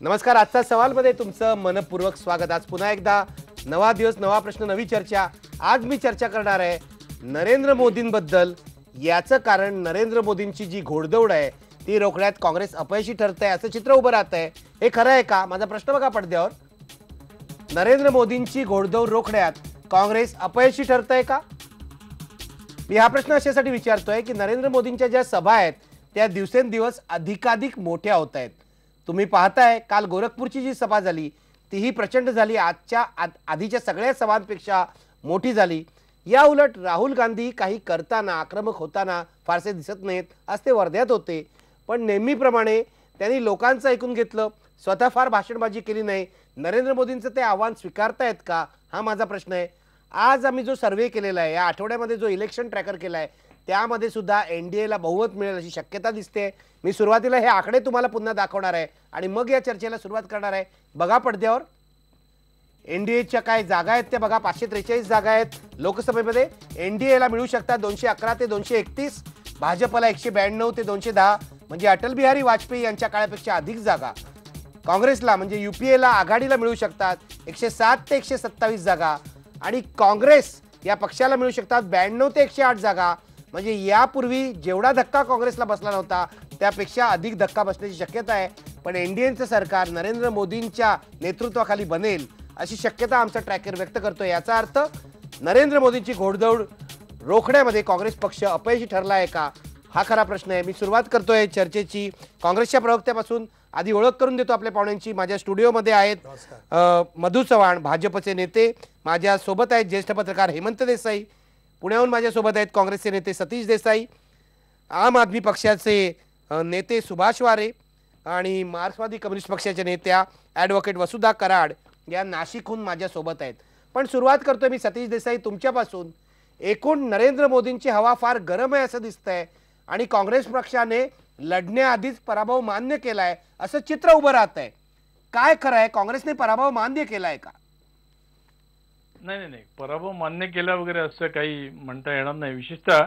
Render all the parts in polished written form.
नमस्कार. आजचा सवालमध्ये तुमचं मनपूर्वक स्वागत. आज पुन्हा एकदा नवा दिवस, नवा प्रश्न, नवी चर्चा. आज मी चर्चा करणार आहे नरेंद्र मोदींबद्दल. याचं कारण नरेंद्र मोदींची जी घोडदौड आहे ती रोखण्यात काँग्रेस अपयशी ठरते असं चित्र उभं राहत आहे. हे खरं आहे का? माझा प्रश्न बघा पडद्यावर. नरेंद्र मोदींची घोडदौड रोखण्यात काँग्रेस अपयशी ठरतंय का? मी हा प्रश्न अशासाठी विचारतोय की नरेंद्र मोदींच्या ज्या सभा आहेत त्या दिवसेंदिवस अधिकाधिक मोठ्या होत आहेत. तुम्ही पाहताय काल गोरखपूरची जी सभा झाली तीही प्रचंड झाली, आधीच्या सगळ्या सभांपेक्षा मोठी झाली. या उलट राहुल गांधी काही करताना, आक्रमक होताना फारसे दिसत नाहीत. आज ते वर्ध्यात होते पण नेहमीप्रमाणे त्यांनी लोकांचं ऐकून घेतलं, स्वतः फार भाषणबाजी केली नाही. नरेंद्र मोदींचं ते आव्हान स्वीकारतायत का, हा माझा प्रश्न आहे. आज आम्ही जो सर्व्हे केलेला आहे, या आठवड्यामध्ये जो इलेक्शन ट्रॅकर केला आहे त्यामध्ये सुद्धा एनडीएला बहुमत मिळेल अशी शक्यता दिसते. मी सुरुवातीला हे आकडे तुम्हाला पुन्हा दाखवणार आहे आणि मग या चर्चेला सुरुवात करणार आहे. बघा पडद्यावर एनडीएच्या काय जागा आहेत त्या बघा. 543 जागा आहेत लोकसभेमध्ये. एनडीएला मिळू शकतात 211 ते 231, भाजपला 192 ते 210, म्हणजे अटल बिहारी वाजपेयी यांच्या काळापेक्षा अधिक जागा. काँग्रेसला म्हणजे युपीएला, आघाडीला मिळू शकतात 107 ते 127 जागा आणि काँग्रेस या पक्षाला मिळू शकतात 92 ते 108 जागा. म्हणजे यापूर्वी जेवढा धक्का काँग्रेसला बसला नव्हता त्यापेक्षा अधिक धक्का बसण्याची शक्यता आहे. पण एनडीएचं सरकार नरेंद्र मोदींच्या नेतृत्वाखाली बनेल अशी शक्यता आमचा ट्रॅकर व्यक्त करतोय. याचा अर्थ नरेंद्र मोदींची घोडदौड रोखण्यामध्ये काँग्रेस पक्ष अपयशी ठरला आहे का, हा खरा प्रश्न आहे. मी सुरुवात करतोय चर्चेची काँग्रेसच्या प्रवक्त्यापासून. आधी ओळख करून देतो आपल्या पाहुण्यांची. माझ्या स्टुडिओमध्ये आहेत मधू चव्हाण, भाजपचे नेते. माझ्या सोबत आहेत ज्येष्ठ पत्रकार हेमंत देसाई. पुण्याहून माझ्यासोबत आहेत काँग्रेसचे नेते सतीश देसाई, आम आदमी पक्षाचे नेते सुभाष वारे आणि मार्क्सवादी कम्युनिस्ट पक्षाच्या नेत्या ॲडव्होकेट वसुधा कराड या नाशिकहून माझ्यासोबत आहेत. पण सुरुवात करतोय मी सतीश देसाई तुमच्यापासून. एकूण नरेंद्र मोदींची हवा फार गरम आहे असं दिसतंय आणि काँग्रेस पक्षाने लढण्याआधीच पराभव मान्य केलाय असं चित्र उभं राहत आहे. काय खरं आहे, काँग्रेसने पराभव मान्य केलाय का? नाही, पराभव मान्य केला वगैरे असं काही म्हणता येणार नाही. विशेषतः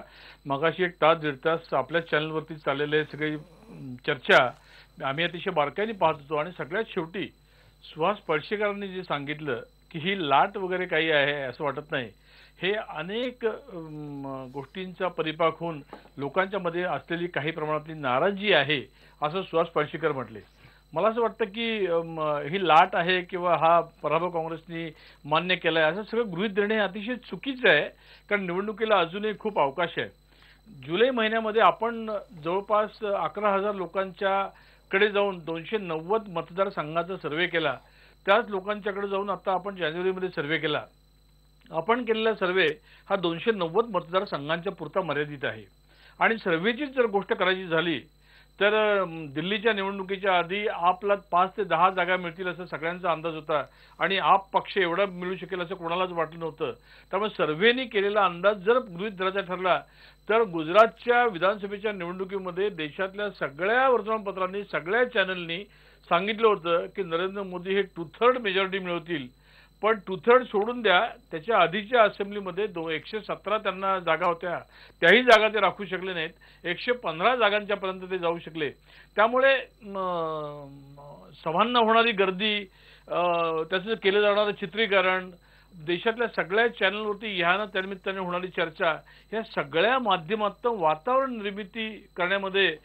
मगाशी 1 तास 1.5 तास आपल्या चॅनलवरती चाललेले सगळी चर्चा आम्ही अतिशय बारकाईने पाहत होतो आणि सगळ्यात शेवटी सुहास पळशीकरांनी जे सांगितलं की ही लाट वगैरे काही आहे असं वाटत नाही, हे अनेक गोष्टींचा परिपाक होऊन लोकांच्या मध्ये असलेली काही प्रमाणातली नाराजी आहे असं सुहास पळशीकर म्हटले. मला असं वाटतं की ही लाट आहे किंवा हा पराभव काँग्रेसने मान्य केलाय असं सगळं गृहीत धरणे हे अतिशय चुकीचं आहे. कारण निवडणुकीला अजूनही खूप अवकाश आहे. जुलै महिन्यामध्ये आपण जवळपास 11,000 लोकांच्या कडे जाऊन 290 मतदारसंघाचा सर्व्हे केला. त्याच लोकांच्याकडे जाऊन आता आपण जानेवारीमध्ये सर्व्हे केला. आपण केलेला सर्व्हे हा 290 मतदारसंघांच्या पुरता मर्यादित आहे. आणि सर्व्हेचीच जर गोष्ट करायची झाली तर दिल्लीच्या निवडणुकीच्या आधी आपला 5 ते 10 जागा मिळतील असं सगळ्यांचा अंदाज होता आणि आप पक्ष एवढा मिळू शकेल असं कोणालाच वाटलं नव्हतं. त्यामुळे सर्व्हेनी केलेला अंदाज जर गृहीत धरायचा ठरला तर गुजरातच्या विधानसभेच्या निवडणुकीमध्ये देशातल्या सगळ्या वर्तमानपत्रांनी, सगळ्या चॅनलनी सांगितलं होतं की नरेंद्र मोदी हे 2/3 मेजॉरिटी मिळवतील. पण 2/3 सोडून द्या, त्याच्या आधीच्या असेंब्लीमध्ये 117 त्यांना जागा होत्या, त्याही जागा ते राखू शकले नाहीत. 115 जागांच्या पर्यंत ते जाऊ शकले. त्यामुळे सभांना होणारी गर्दी, त्याचं केलं जाणारं चित्रीकरण, देशातल्या सगळ्या चॅनलवरती ह्या त्यानिमित्ताने होणारी चर्चा, ह्या सगळ्या माध्यमातून वातावरण निर्मिती करण्यामध्ये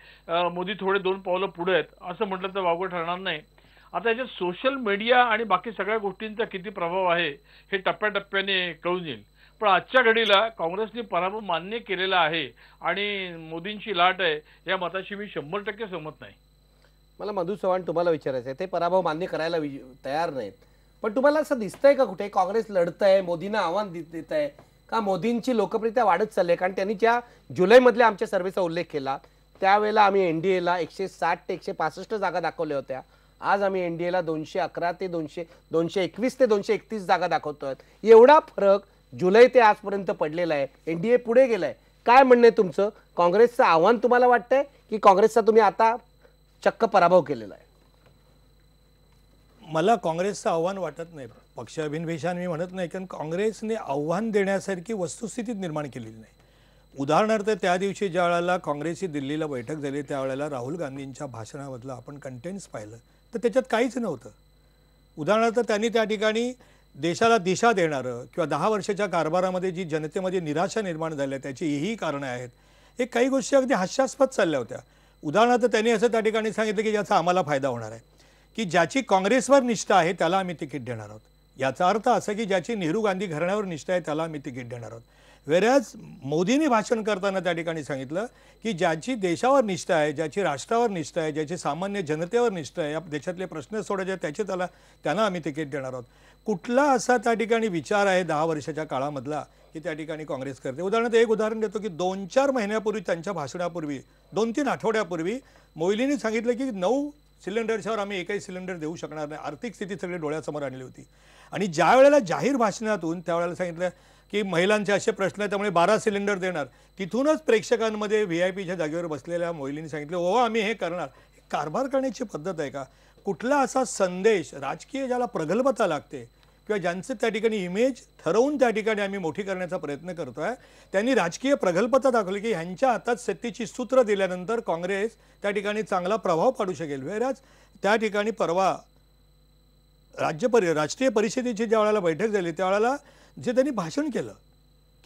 मोदी थोडे 2 पावलं पुढे आहेत असं म्हटलं तर वावगं ठरणार नाही. आता याच्यात सोशल मीडिया आणि बाकी सगळ्या गोष्टींचा किती प्रभाव आहे हे टप्प्याटप्प्याने कळून येईल. पण आजच्या घडीला काँग्रेसने पराभव मान्य केलेला आहे आणि मोदींची लाट आहे या मताशी मी 100% सहमत नाही. मला मधू चव्हाण तुम्हाला विचारायचं आहे, ते पराभव मान्य करायला तयार नाहीत, पण तुम्हाला असं दिसतंय का कुठे काँग्रेस लढतंय, मोदींना आव्हान देत आहे का मोदींची लोकप्रियता वाढत चालली आहे? कारण त्यांनी ज्या जुलैमधल्या आमच्या सर्व्हेचा उल्लेख केला त्यावेळेला आम्ही एनडीएला 160 ते 165 जागा दाखवल्या होत्या. आज आम्ही एनडीएला 211 ते 221 ते 231 जागा दाखवतोय. एवढा फरक जुलै ते आजपर्यंत पडलेला आहे. एनडीए पुढे गेलाय. काय म्हणणे तुमचं? काँग्रेसचं आव्हान तुम्हाला वाटतंय की काँग्रेसचा तुम्ही आता चक्क पराभव केलेला आहे? मला काँग्रेसचं आव्हान वाटत नाही. पक्ष अभिनिवेशाने मी म्हणत नाही, कारण काँग्रेसने आव्हान देण्यासारखी वस्तुस्थिती निर्माण केलेली नाही. उदाहरणार्थ त्या दिवशी ज्या वेळेला काँग्रेसची दिल्लीला बैठक झाली त्यावेळेला राहुल गांधींच्या भाषणामधलं आपण कंटेंट्स पाहिलं तर त्याच्यात काहीच नव्हतं. उदाहरणार्थ त्यांनी त्या ठिकाणी देशाला दिशा देणारं किंवा 10 वर्षाच्या कारभारामध्ये जी जनतेमध्ये निराशा निर्माण झाली आहे त्याची ही कारणं आहेत. हे काही गोष्टी अगदी हास्यास्पद चालल्या होत्या. उदाहरणार्थ त्यांनी असं त्या ठिकाणी सांगितलं की ज्याचा आम्हाला फायदा होणार आहे, की ज्याची काँग्रेसवर निष्ठा आहे त्याला आम्ही तिकीट देणार आहोत. याचा अर्थ असा की ज्याची नेहरू गांधी घराण्यावर निष्ठा आहे त्याला आम्ही तिकीट देणार आहोत. वेरॅज मोदींनी भाषण करताना त्या ठिकाणी सांगितलं की ज्याची देशावर निष्ठा आहे, ज्याची राष्ट्रावर निष्ठा आहे, ज्याची सामान्य जनतेवर निष्ठा आहे, या देशातले प्रश्न सोडायचे त्याचे त्यांना आम्ही तिकीट देणार आहोत. कुठला असा त्या ठिकाणी विचार आहे 10 वर्षाच्या काळामधला की त्या ठिकाणी काँग्रेस करते. उदाहरणार्थ एक उदाहरण देतो की 2-4 महिन्यापूर्वी त्यांच्या भाषणापूर्वी 2-3 आठवड्यापूर्वी मोईलींनी सांगितलं की 9 सिलेंडरच्यावर आम्ही एकही सिलेंडर देऊ शकणार नाही. आर्थिक स्थिती सगळी डोळ्यासमोर आणली होती. आणि ज्या वेळेला जाहीर भाषणातून त्यावेळेला सांगितलं की महिलांचे असे प्रश्न आहेत त्यामुळे 12 सिलेंडर देणार, तिथूनच प्रेक्षकांमध्ये VIPच्या जागेवर बसलेल्या मोईलींनी सांगितलं हो आम्ही हे करणार. कारभार करण्याची पद्धत आहे का? कुठला असा संदेश राजकीय ज्याला प्रगल्भता लागते किंवा ज्यांचं त्या ठिकाणी इमेज ठरवून त्या ठिकाणी आम्ही मोठी करण्याचा प्रयत्न करतोय, त्यांनी राजकीय प्रगल्भता दाखवली की ह्यांच्या हातात सत्तेची सूत्र दिल्यानंतर काँग्रेस त्या ठिकाणी चांगला प्रभाव पाडू शकेल. वेळाच त्या ठिकाणी परवा राष्ट्रीय परिषदेची ज्या वेळेला बैठक झाली त्यावेळेला जे त्यांनी भाषण केलं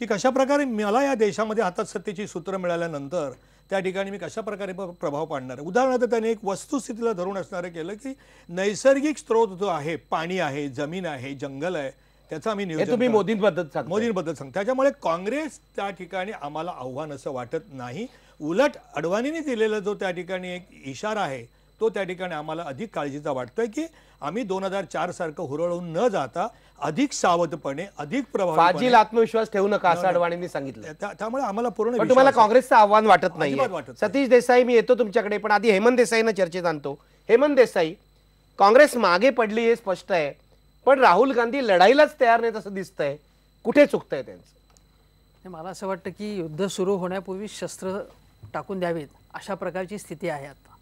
की कशा प्रकारे मला या देशामध्ये हातात सत्तेची सूत्र मिळाल्यानंतर त्या ठिकाणी मी कशा प्रकारे प्रभाव पाडणार आहे. उदाहरणार्थ त्यांनी एक वस्तुस्थितीला धरून असणारं केलं की नैसर्गिक स्रोत जो आहे, पाणी आहे, जमीन आहे, जंगल आहे, त्याचं आम्ही नियोजन. तुम्ही मोदींबद्दल सांग. त्याच्यामुळे काँग्रेस त्या ठिकाणी आम्हाला आव्हान असं वाटत नाही. उलट अडवाणींनी दिलेला जो त्या ठिकाणी एक इशारा आहे तो त्या ठिकाणी आम्हाला अधिक काळजीचा वाटतोय की आम्ही 2004 सारखं हुरळून न जाता अधिक सावधपणे, अधिक प्रभावी आत्मविश्वास ठेवू नका असं अडवाणींनी सांगितलं. त्यामुळे आम्हाला पूर्ण तुम्हाला काँग्रेसचं आव्हान वाटत नाही. वाटत. सतीश देसाई, मी येतो तुमच्याकडे, पण आधी हेमंत देसाईंना चर्चेत आणतो. हेमंत देसाई, काँग्रेस मागे पडली हे स्पष्ट आहे, पण राहुल गांधी लढाईलाच तयार नाहीत असं दिसतंय. कुठे चुकतंय त्यांचं? मला असं वाटतं की युद्ध सुरू होण्यापूर्वी शस्त्र टाकून द्यावीत अशा प्रकारची स्थिती आहे. आता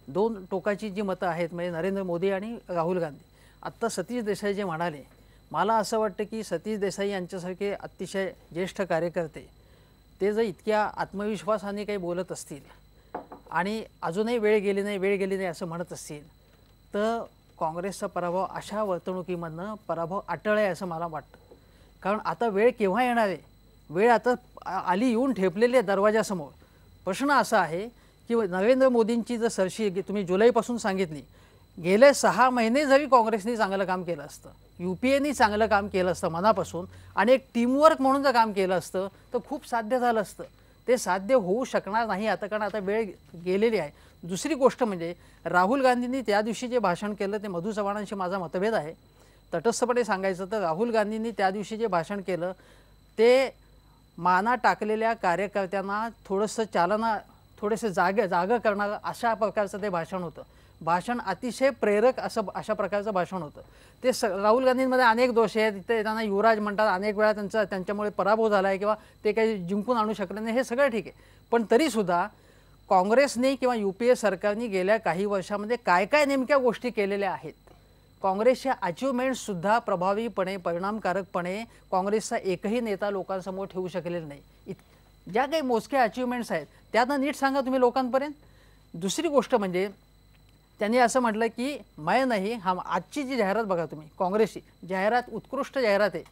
2 टोकाची जी मतं आहेत म्हणजे नरेंद्र मोदी आणि राहुल गांधी. आत्ता सतीश देसाई जे म्हणाले, मला असं वाटतं की सतीश देसाई यांच्यासारखे अतिशय ज्येष्ठ कार्यकर्ते ते जर इतक्या आत्मविश्वासाने काही बोलत असतील आणि अजूनही वेळ गेली नाही असं म्हणत असतील तर काँग्रेसचा पराभव अशा वर्तणुकीमधनं पराभव अटळ आहे असं मला वाटतं. कारण आता वेळ केव्हा येणार आहे? वेळ आता आली, येऊन ठेपलेली आहे दरवाजासमोर. प्रश्न असा आहे की नरेंद्र मोदींची जर सरशी तुम्ही जुलैपासून सांगितली, गेले 6 महिने जरी काँग्रेसने चांगलं काम केलं असतं, UPAनी चांगलं काम केलं असतं मनापासून आणि एक टीमवर्क म्हणून जर काम केलं असतं तर खूप साध्य झालं असतं. ते साध्य होऊ शकणार नाही आता, कारण आता वेळ गेलेली आहे. दुसरी गोष्ट म्हणजे राहुल गांधींनी त्या दिवशी जे भाषण केलं ते मधू चव्हाणांशी माझा मतभेद आहे. तटस्थपणे सांगायचं तर राहुल गांधींनी त्या दिवशी जे भाषण केलं ते माना टाकलेल्या कार्यकर्त्यांना थोडेसे जागं करणारं अशा प्रकारचं ते भाषण होतं. भाषण अतिशय प्रेरक अशा प्रकारचं भाषण होतं. ते राहुल गांधींमध्ये अनेक दोष आहेत. तिथे त्यांना युवराज म्हणतात, अनेक वेळा त्यांच्यामुळे पराभव झाला आहे किंवा ते काही जिंकून आणू शकले नाही, हे सगळं ठीक आहे. पण तरीसुद्धा काँग्रेसने किंवा UPA सरकारने गेल्या काही वर्षामध्ये काय नेमक्या गोष्टी केलेल्या आहेत. काँग्रेसच्या अचिव्हमेंट्ससुद्धा प्रभावीपणे, परिणामकारकपणे काँग्रेसचा एकही नेता लोकांसमोर ठेवू शकलेला नाही. ज्या काही मोजक्या अचिव्हमेंट्स आहेत त्यांना नीट सांगा तुम्ही लोकांपर्यंत. दुसरी गोष्ट म्हणजे त्यांनी असं म्हटलं की मैं नाही हम, आजची जी जाहिरात बघा तुम्ही, काँग्रेसची जाहिरात उत्कृष्ट जाहिरात आहे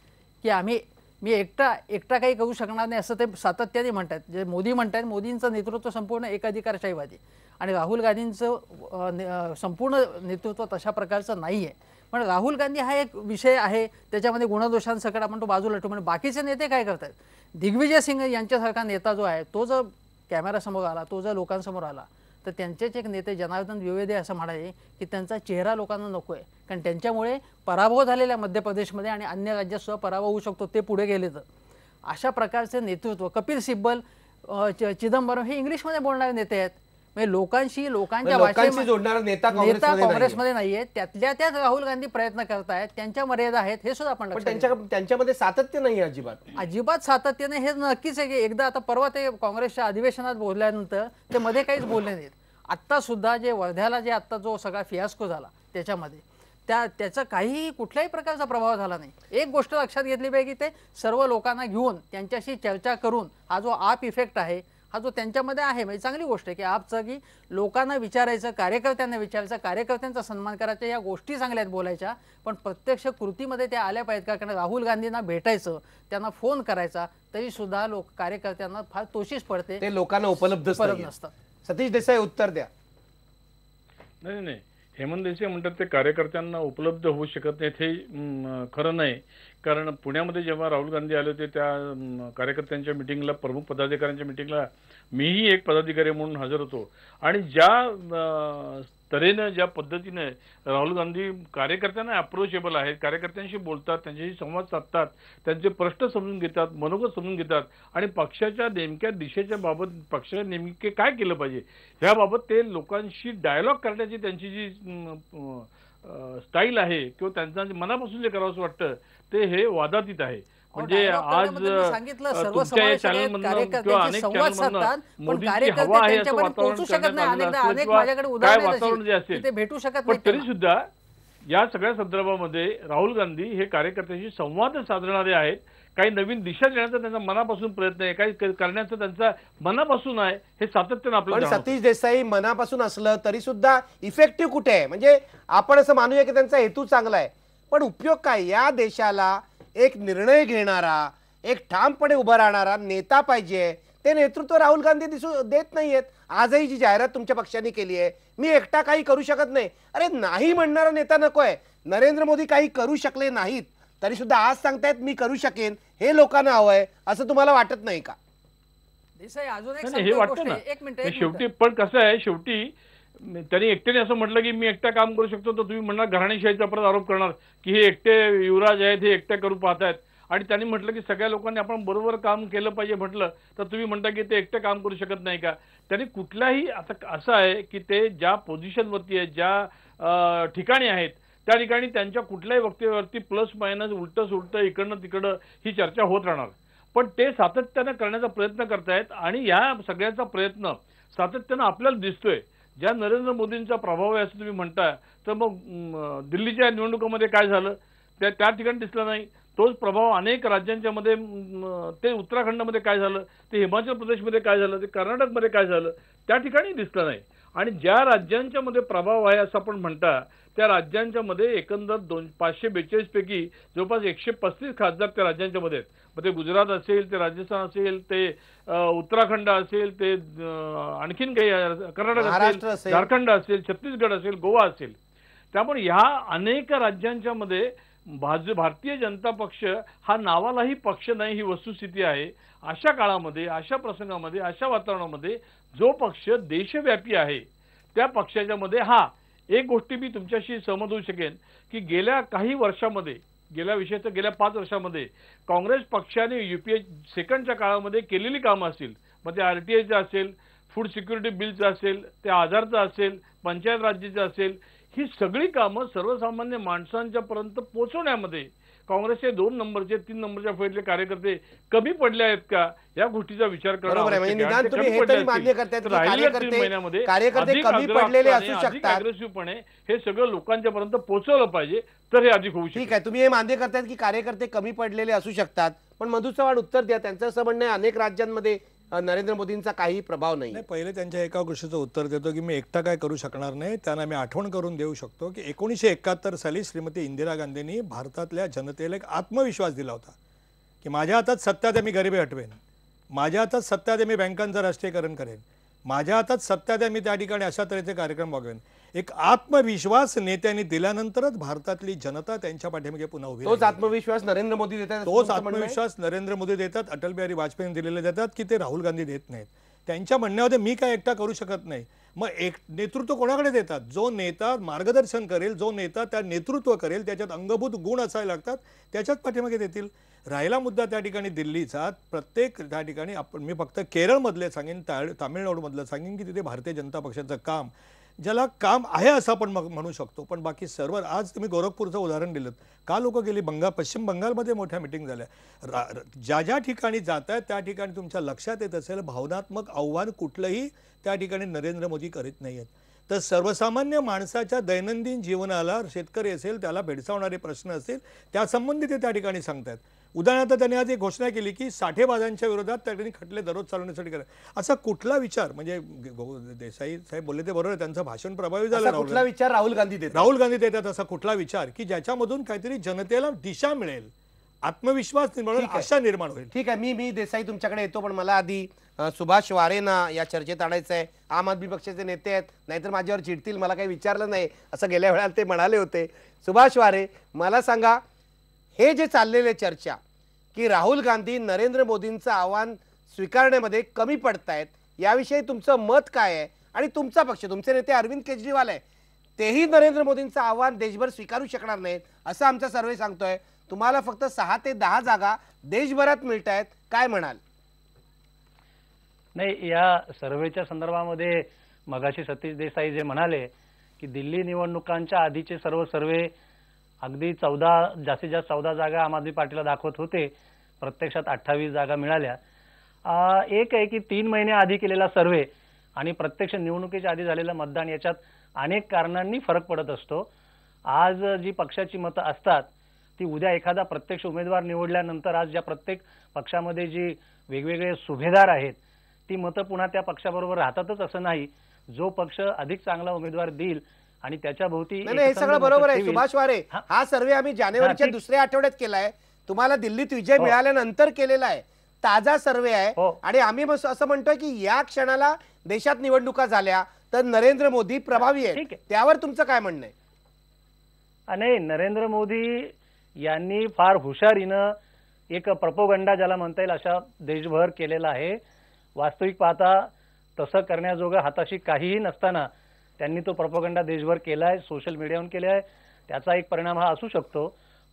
की मी एकटा काही करू शकणार नाही असं ते सातत्याने म्हणतात. जे मोदी म्हणतात, मोदींचं नेतृत्व संपूर्ण एकाधिकारशाहीवादी आणि राहुल गांधींचं संपूर्ण नेतृत्व तशा प्रकारचं नाही आहे. पण राहुल गांधी हा एक विषय आहे, त्याच्यामध्ये गुणदोषांसकट आपण तो बाजूला ठेवू. म्हणजे बाकीचे नेते काय करतात? दिग्विजय सिंग यांच्यासारखा नेता जो आहे तो जर कॅमेरासमोर आला, तो जर लोकांसमोर आला तर त्यांचेच एक नेते जनार्दन द्विवेदी असं म्हणाले की त्यांचा चेहरा लोकांना नको आहे, कारण त्यांच्यामुळे पराभव झालेल्या मध्य प्रदेशमध्ये आणि अन्य राज्यात सुद्धा पराभव होऊ शकतो ते पुढे गेले तर. अशा प्रकारचे नेतृत्व कपिल सिब्बल, चिदंबरम हे इंग्लिशमध्ये बोलणारे नेते आहेत. म्हणजे लोकांच्या भाषेशी जोडणारा नेता काँग्रेसमध्ये नाहीये. त्यात राहुल गांधी प्रयत्न करतायत, त्यांच्या मर्यादा आहेत हे सुद्धा आपण त्यांच्यामध्ये सातत्य नाही अजिबात सातत्य नाही. हे नक्कीच आहे की एकदा आता परवा ते काँग्रेसच्या अधिवेशनात बोलल्यानंतर ते मध्ये काहीच बोलले नाहीत. आत्ता सुद्धा जे वर्ध्याला जे आत्ता जो सगळा फियास्को झाला त्याच्यामध्ये त्याचा काहीही कुठल्याही प्रकारचा प्रभाव झाला नाही. एक गोष्ट लक्षात घेतली पाहिजे की ते सर्व लोकांना घेऊन त्यांच्याशी चर्चा करून हा जो आप इफेक्ट आहे हा जो त्यांच्यामध्ये आहे म्हणजे चांगली गोष्ट आहे की आपचं की लोकांना विचारायचं, कार्यकर्त्यांना विचारायचं, कार्यकर्त्यांचा सन्मान करायचा, या गोष्टी चांगल्या आहेत बोलायच्या, पण प्रत्यक्ष कृतीमध्ये त्या आल्या पाहिजेत का? कारण राहुल गांधींना भेटायचं, त्यांना फोन करायचा, तरी सुद्धा कार्यकर्त्यांना फार तोशीच पडते, ते लोकांना उपलब्ध नसतात. सतीश देसाई उत्तर द्या. नाही नाही, हेमंत देसाई म्हणतात ते कार्यकर्त्यांना उपलब्ध होऊ शकत नाहीत हे खरं नाही. कारण पुण्यामध्ये जेव्हा राहुल गांधी आले होते त्या कार्यकर्त्यांच्या मिटिंगला, प्रमुख पदाधिकाऱ्यांच्या मिटिंगला मीही एक पदाधिकारी म्हणून हजर होतो. आणि ज्या तऱ्हेनं, ज्या पद्धतीने राहुल गांधी कार्यकर्त्यांना अप्रोचेबल आहेत, कार्यकर्त्यांशी बोलतात, त्यांच्याशी संवाद साधतात, त्यांचे प्रश्न समजून घेतात, मनोगत समजून घेतात आणि पक्षाच्या नेमक्या दिशेच्या बाबत, पक्षाने नेमके काय केलं पाहिजे ह्याबाबत ते लोकांशी डायलॉग करण्याची त्यांची जी स्टाईल आहे किंवा त्यांचं मनापासून जे करावंसं वाटतं ते हे वादातीत आहे. म्हणजे आज तुमच्या चॅनलमधनं किंवा अनेक चॅनलमधनं मोदींची हवा आहे असं वातावरण करण्यात आलेलं असतं किंवा काय वातावरण जे असेल, पण तरी सुद्धा या सगळ्या संदर्भामध्ये राहुल गांधी हे कार्यकर्त्यांशी संवाद साधणारे आहेत. काही नवीन दिशा देण्याचा त्यांचा मनापासून प्रयत्न आहे, काही करण्याचा त्यांचा मनापासून आहे, हे सातत्यानं आपल्याला. पण सतीश देसाई मनापासून असलं तरी सुद्धा इफेक्टिव्ह कुठे आहे? म्हणजे आपण असं मानूया की त्यांचा हेतू चांगला आहे, पण उपयोग काय? या देशाला एक निर्णय घेणारा, एक ठामपणे उभा राहणारा नेता पाहिजे. ते नेतृत्व राहुल गांधी दिसू देत नाहीयेत. आजही जी जाहिरात तुमच्या पक्षाने केली आहे, मी एकटा काही करू शकत नाही, अरे नाही म्हणणारा नेता नकोय. नरेंद्र मोदी काही करू शकले नाहीत तरी सुद्धा आज सांगतायत मी करू शकेन, हे लोकांना हवंय, असं तुम्हाला वाटत नाही का? देसाई अजून हे वाटतं ना. शेवटी पण कसं आहे, शेवटी त्यांनी एकट्याने असं म्हटलं की मी एकटा काम करू शकतो, तर तुम्ही म्हणणार घराणेशाहीचा परत आरोप करणार की हे एकटे युवराज आहेत, हे एकटे करू पाहतायत. आणि त्यांनी म्हटलं की सगळ्या लोकांनी आपण बरोबर काम केलं पाहिजे म्हटलं, तर तुम्ही म्हणता की ते एकटे काम करू शकत नाही का? त्यांनी कुठल्याही, आता असं आहे की ते ज्या पोझिशनवरती आहेत, ज्या ठिकाणी आहेत, त्या ठिकाणी त्यांच्या कुठल्याही वक्तव्यावरती प्लस मायनस, उलटं सुलटं, इकडनं तिकडं ही चर्चा होत राहणार. पण ते सातत्यानं करण्याचा प्रयत्न करतायत आणि या सगळ्याचा प्रयत्न सातत्यानं आपल्याला दिसतोय. ज्या नरेंद्र मोदींचा प्रभाव आहे असं तुम्ही म्हणताय, तर मग दिल्लीच्या निवडणुकीमध्ये काय झालं त्या ठिकाणी दिसला नाही. तोच प्रभाव अनेक राज्यांच्या मध्ये, ते उत्तराखंडमध्ये काय झालं, ते हिमाचल प्रदेशमध्ये काय झालं, ते कर्नाटकमध्ये काय झालं, त्या ठिकाणी दिसलं नाही. आणि ज्या राज्यांच्या मध्ये प्रभाव आहे असं आपण म्हणता, त्या राज्यांच्या मध्ये एकंदर 542 पैकी जवळपास 135 खासदार त्या राज्यांच्या मध्ये आहेत. मग ते गुजरात असेल, ते राजस्थान असेल, ते उत्तराखंड असेल, ते आणखीन काही कर्नाटक असेल, झारखंड असेल, छत्तीसगड असेल, गोवा असेल. त्यामुळे ह्या अनेक राज्यांच्या मध्ये भारतीय जनता पक्ष हा नावालाही पक्ष नाही, ही वस्तुस्थिती आहे. अशा काळामध्ये, अशा प्रसंगामध्ये, अशा वातावरणामध्ये जो पक्ष देशव्यापी आहे त्या पक्षाच्या मध्ये एक गोष्टी मी तुमच्याशी सहमत होऊ शकेन की गेल्या काही वर्षामध्ये, विशेषतः गेल्या 5 वर्षामध्ये काँग्रेस पक्षाने युपीए सेकंडच्या काळामध्ये केलेली कामं असतील, मग ते आरटीआयचं असेल, फूड सिक्युरिटी बिलचं असेल, ते आधारचं असेल, पंचायत राज्याचं असेल, ही सगळी कामं सर्वसामान्य माणसांच्या पर्यंत पोहोचवण्यामध्ये काँग्रेसचे 2 नंबरचे 3 नंबरच्या फळीतले कार्यकर्ते कमी पडले आहेत का, या गोष्टीचा विचार करणं बरोबर आहे. म्हणजे निदान तुम्ही हे तरी मान्य करतायत की कार्यकर्ते कमी पडलेले असू शकतात, अग्रेसिव्हपणे हे सगळं लोकांच्या पर्यंत पोहोचवलं पाहिजे, तर हे अधिक होऊ शकतं. ठीक आहे, तुम्ही हे मान्य करतायत की कार्यकर्ते कमी पडलेले असू शकतात, पण मधु चव्हाण उत्तर द्या. त्यांचं असं म्हणणं आहे अनेक राज्यांमध्ये नरेंद्र मोदींचा काही प्रभाव नाही. पहिले त्यांच्या एका गोष्टीचं उत्तर देतो की मी एकटा काय करू शकणार नाही. त्यांना मी आठवण करून देऊ शकतो की 1971 साली श्रीमती इंदिरा गांधींनी भारतातल्या जनतेला एक आत्मविश्वास दिला होता की माझ्या हातात सत्ता द्या, मी गरिबी हटवेन. माझ्या हातात सत्ता द्या, मी बँकांचं राष्ट्रीयकरण करेन. माझ्या हातात सत्ता द्या, मी त्या ठिकाणी अशा तऱ्हेचे कार्यक्रम बघवेन. एक आत्मविश्वास नेत्यांनी दिल्यानंतरच भारतातली जनता त्यांच्या पाठीमागे पुन्हा उभी. तोच आत्मविश्वास नरेंद्र मोदी देतात. तोच आत्मविश्वास नरेंद्र मोदी देतात, अटल बिहारी वाजपेयी दिलेले देतात की ते राहुल गांधी देत नाहीत. त्यांच्या म्हणण्यामध्ये मी काय एकटा करू शकत नाही. मग एक नेतृत्व कोणाकडे देतात? जो नेता मार्गदर्शन करेल, जो नेता त्या नेतृत्व करेल, त्याच्यात अंगभूत गुण असायला लागतात, त्याच्याच पाठीमागे देतील. राहिला मुद्दा त्या ठिकाणी दिल्लीचा, प्रत्येक त्या ठिकाणी मी फक्त केरळमधले सांगेन, तामिळनाडूमधलं सांगेन की तिथे भारतीय जनता पक्षाचं काम, ज्याला काम आहे असं आपण म्हणू शकतो, पण बाकी सर्व, आज तुम्ही गोरखपूरचं उदाहरण दिलं, का लोक गेली पश्चिम बंगालमध्ये मोठ्या मिटिंग झाल्या. ज्या ज्या ठिकाणी जात आहेत त्या ठिकाणी तुमच्या लक्षात येत असेल भावनात्मक आव्हान कुठलंही त्या ठिकाणी नरेंद्र मोदी करीत नाही आहेत. तर सर्वसामान्य माणसाच्या दैनंदिन जीवनाला, शेतकरी असेल त्याला भेडसावणारे प्रश्न असतील त्यासंबंधी ते त्या ठिकाणी सांगतात. उदाहरणार्थ त्यांनी आज एक घोषणा केली की साठेबाजांच्या विरोधात त्या ठिकाणी खटले दररोज चालवण्यासाठी करा. असा कुठला विचार, म्हणजे देसाई साहेब बोलले ते बरोबर आहे, त्यांचं भाषण प्रभावी झालं. असा कुठला विचार राहुल गांधी देतात? राहुल गांधी देतात असा कुठला विचार की ज्याच्यामधून काहीतरी जनतेला दिशा मिळेल, आत्मविश्वास निर्माण होईल, आशा निर्माण होईल. ठीक आहे, मी देसाई तुमच्याकडे येतो, पण मला आधी सुभाष वारेंना या चर्चेत आणायचं आहे. आम आदमी पक्षाचे नेते आहेत, नाहीतर माझ्यावर चिडतील, मला काही विचारलं नाही असं गेल्या वेळेला ते म्हणाले होते. सुभाष वारे, मला सांगा, हे जे चाललेले चर्चा की राहुल गांधी नरेंद्र मोदींचं आव्हान स्वीकारण्यामध्ये कमी पडतायत, याविषयी तुमचं मत काय आहे? आणि तुमचा पक्ष, तुमचे नेते अरविंद केजरीवाल आहे, तेही नरेंद्र मोदींचं आव्हान देशभर स्वीकारू शकणार नाहीत असं आमचा सर्वे सांगतोय. तुम्हाला फक्त 6 ते 10 जागा देशभरात मिळत आहेत, काय म्हणाल? नाही, या सर्वेच्या संदर्भामध्ये मगाशी सतीश देसाई जे म्हणाले की दिल्ली निवडणुकांच्या आधीचे सर्व सर्वे अगदी जास्तीत जास्त 14 जागा आम आदमी पार्टीला दाखवत होते, प्रत्यक्षात 28 जागा मिळाल्या. एक आहे की 3 महिने आधी केलेला सर्वे आणि प्रत्यक्ष निवडणुकीच्या आधी झालेलं मतदान याच्यात अनेक कारणांनी फरक पडत असतो. आज जी पक्षाची मतं असतात ती उद्या एखादा प्रत्यक्ष उमेदवार निवडल्यानंतर आज ज्या प्रत्येक पक्षामध्ये जी वेगवेगळे सुभेदार आहेत ती मतं पुन्हा त्या पक्षाबरोबर राहतातच असं नाही. जो पक्ष अधिक चांगला उमेदवार देईल आणि त्याच्या भोवती हे सगळं बरोबर आहे. सुभाष वारे, हा सर्वे आम्ही जानेवारीच्या दुसऱ्या आठवड्यात केलाय, तुम्हाला दिल्लीत विजय मिळाल्यानंतर केलेला आहे, ताजा सर्वे आहे. आणि आम्ही असं म्हणतोय की या क्षणाला देशात निवडणुका झाल्या तर नरेंद्र मोदी प्रभावी आहेत, त्यावर तुमचं काय म्हणणं आहे? नाही, नरेंद्र मोदी यांनी फार हुशारीनं एक प्रोपोगंडा ज्याला म्हणता येईल अशा देशभर केलेला आहे. वास्तविक पाहता तसं करण्याजोगं हाताशी काहीही नसताना त्यांनी तो प्रोपोगंडा देशभर केलाय, सोशल मीडियावर केला आहे. त्याचा एक परिणाम हा असू शकतो.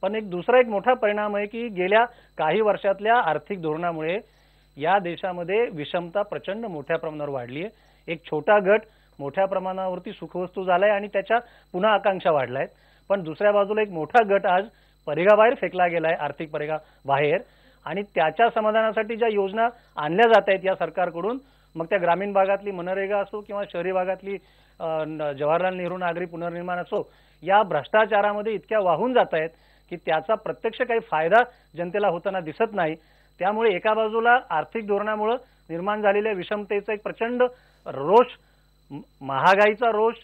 पण दुसरा एक मोठा परिणाम आहे की गेल्या काही वर्षातल्या आर्थिक धोरणामुळे या देशामध्ये विषमता प्रचंड मोठ्या प्रमाणावर वाढली आहे. एक छोटा गट मोठ्या प्रमाणावरती सुखवस्तू झालाय आणि त्याच्या पुन्हा आकांक्षा वाढलायत. पण दुसऱ्या बाजूला एक मोठा गट आज परिघाबाहेर फेकला गेलाय, आर्थिक परिघा बाहेर, आणि त्याच्या समाधानासाठी ज्या योजना आणल्या जात आहेत या सरकारकडून, मग त्या ग्रामीण भागातली मनरेगा असो किंवा शहरी भागातली जवाहरलाल नेहरू नागरी पुनर्निर्माण असो, या भ्रष्टाचारामध्ये इतक्या वाहून जात आहेत की त्याचा प्रत्यक्ष काही फायदा जनतेला होताना दिसत नाही. त्यामुळे एका बाजूला आर्थिक धोरणामुळे निर्माण झालेल्या विषमतेचा एक प्रचंड रोष, महागाईचा रोष,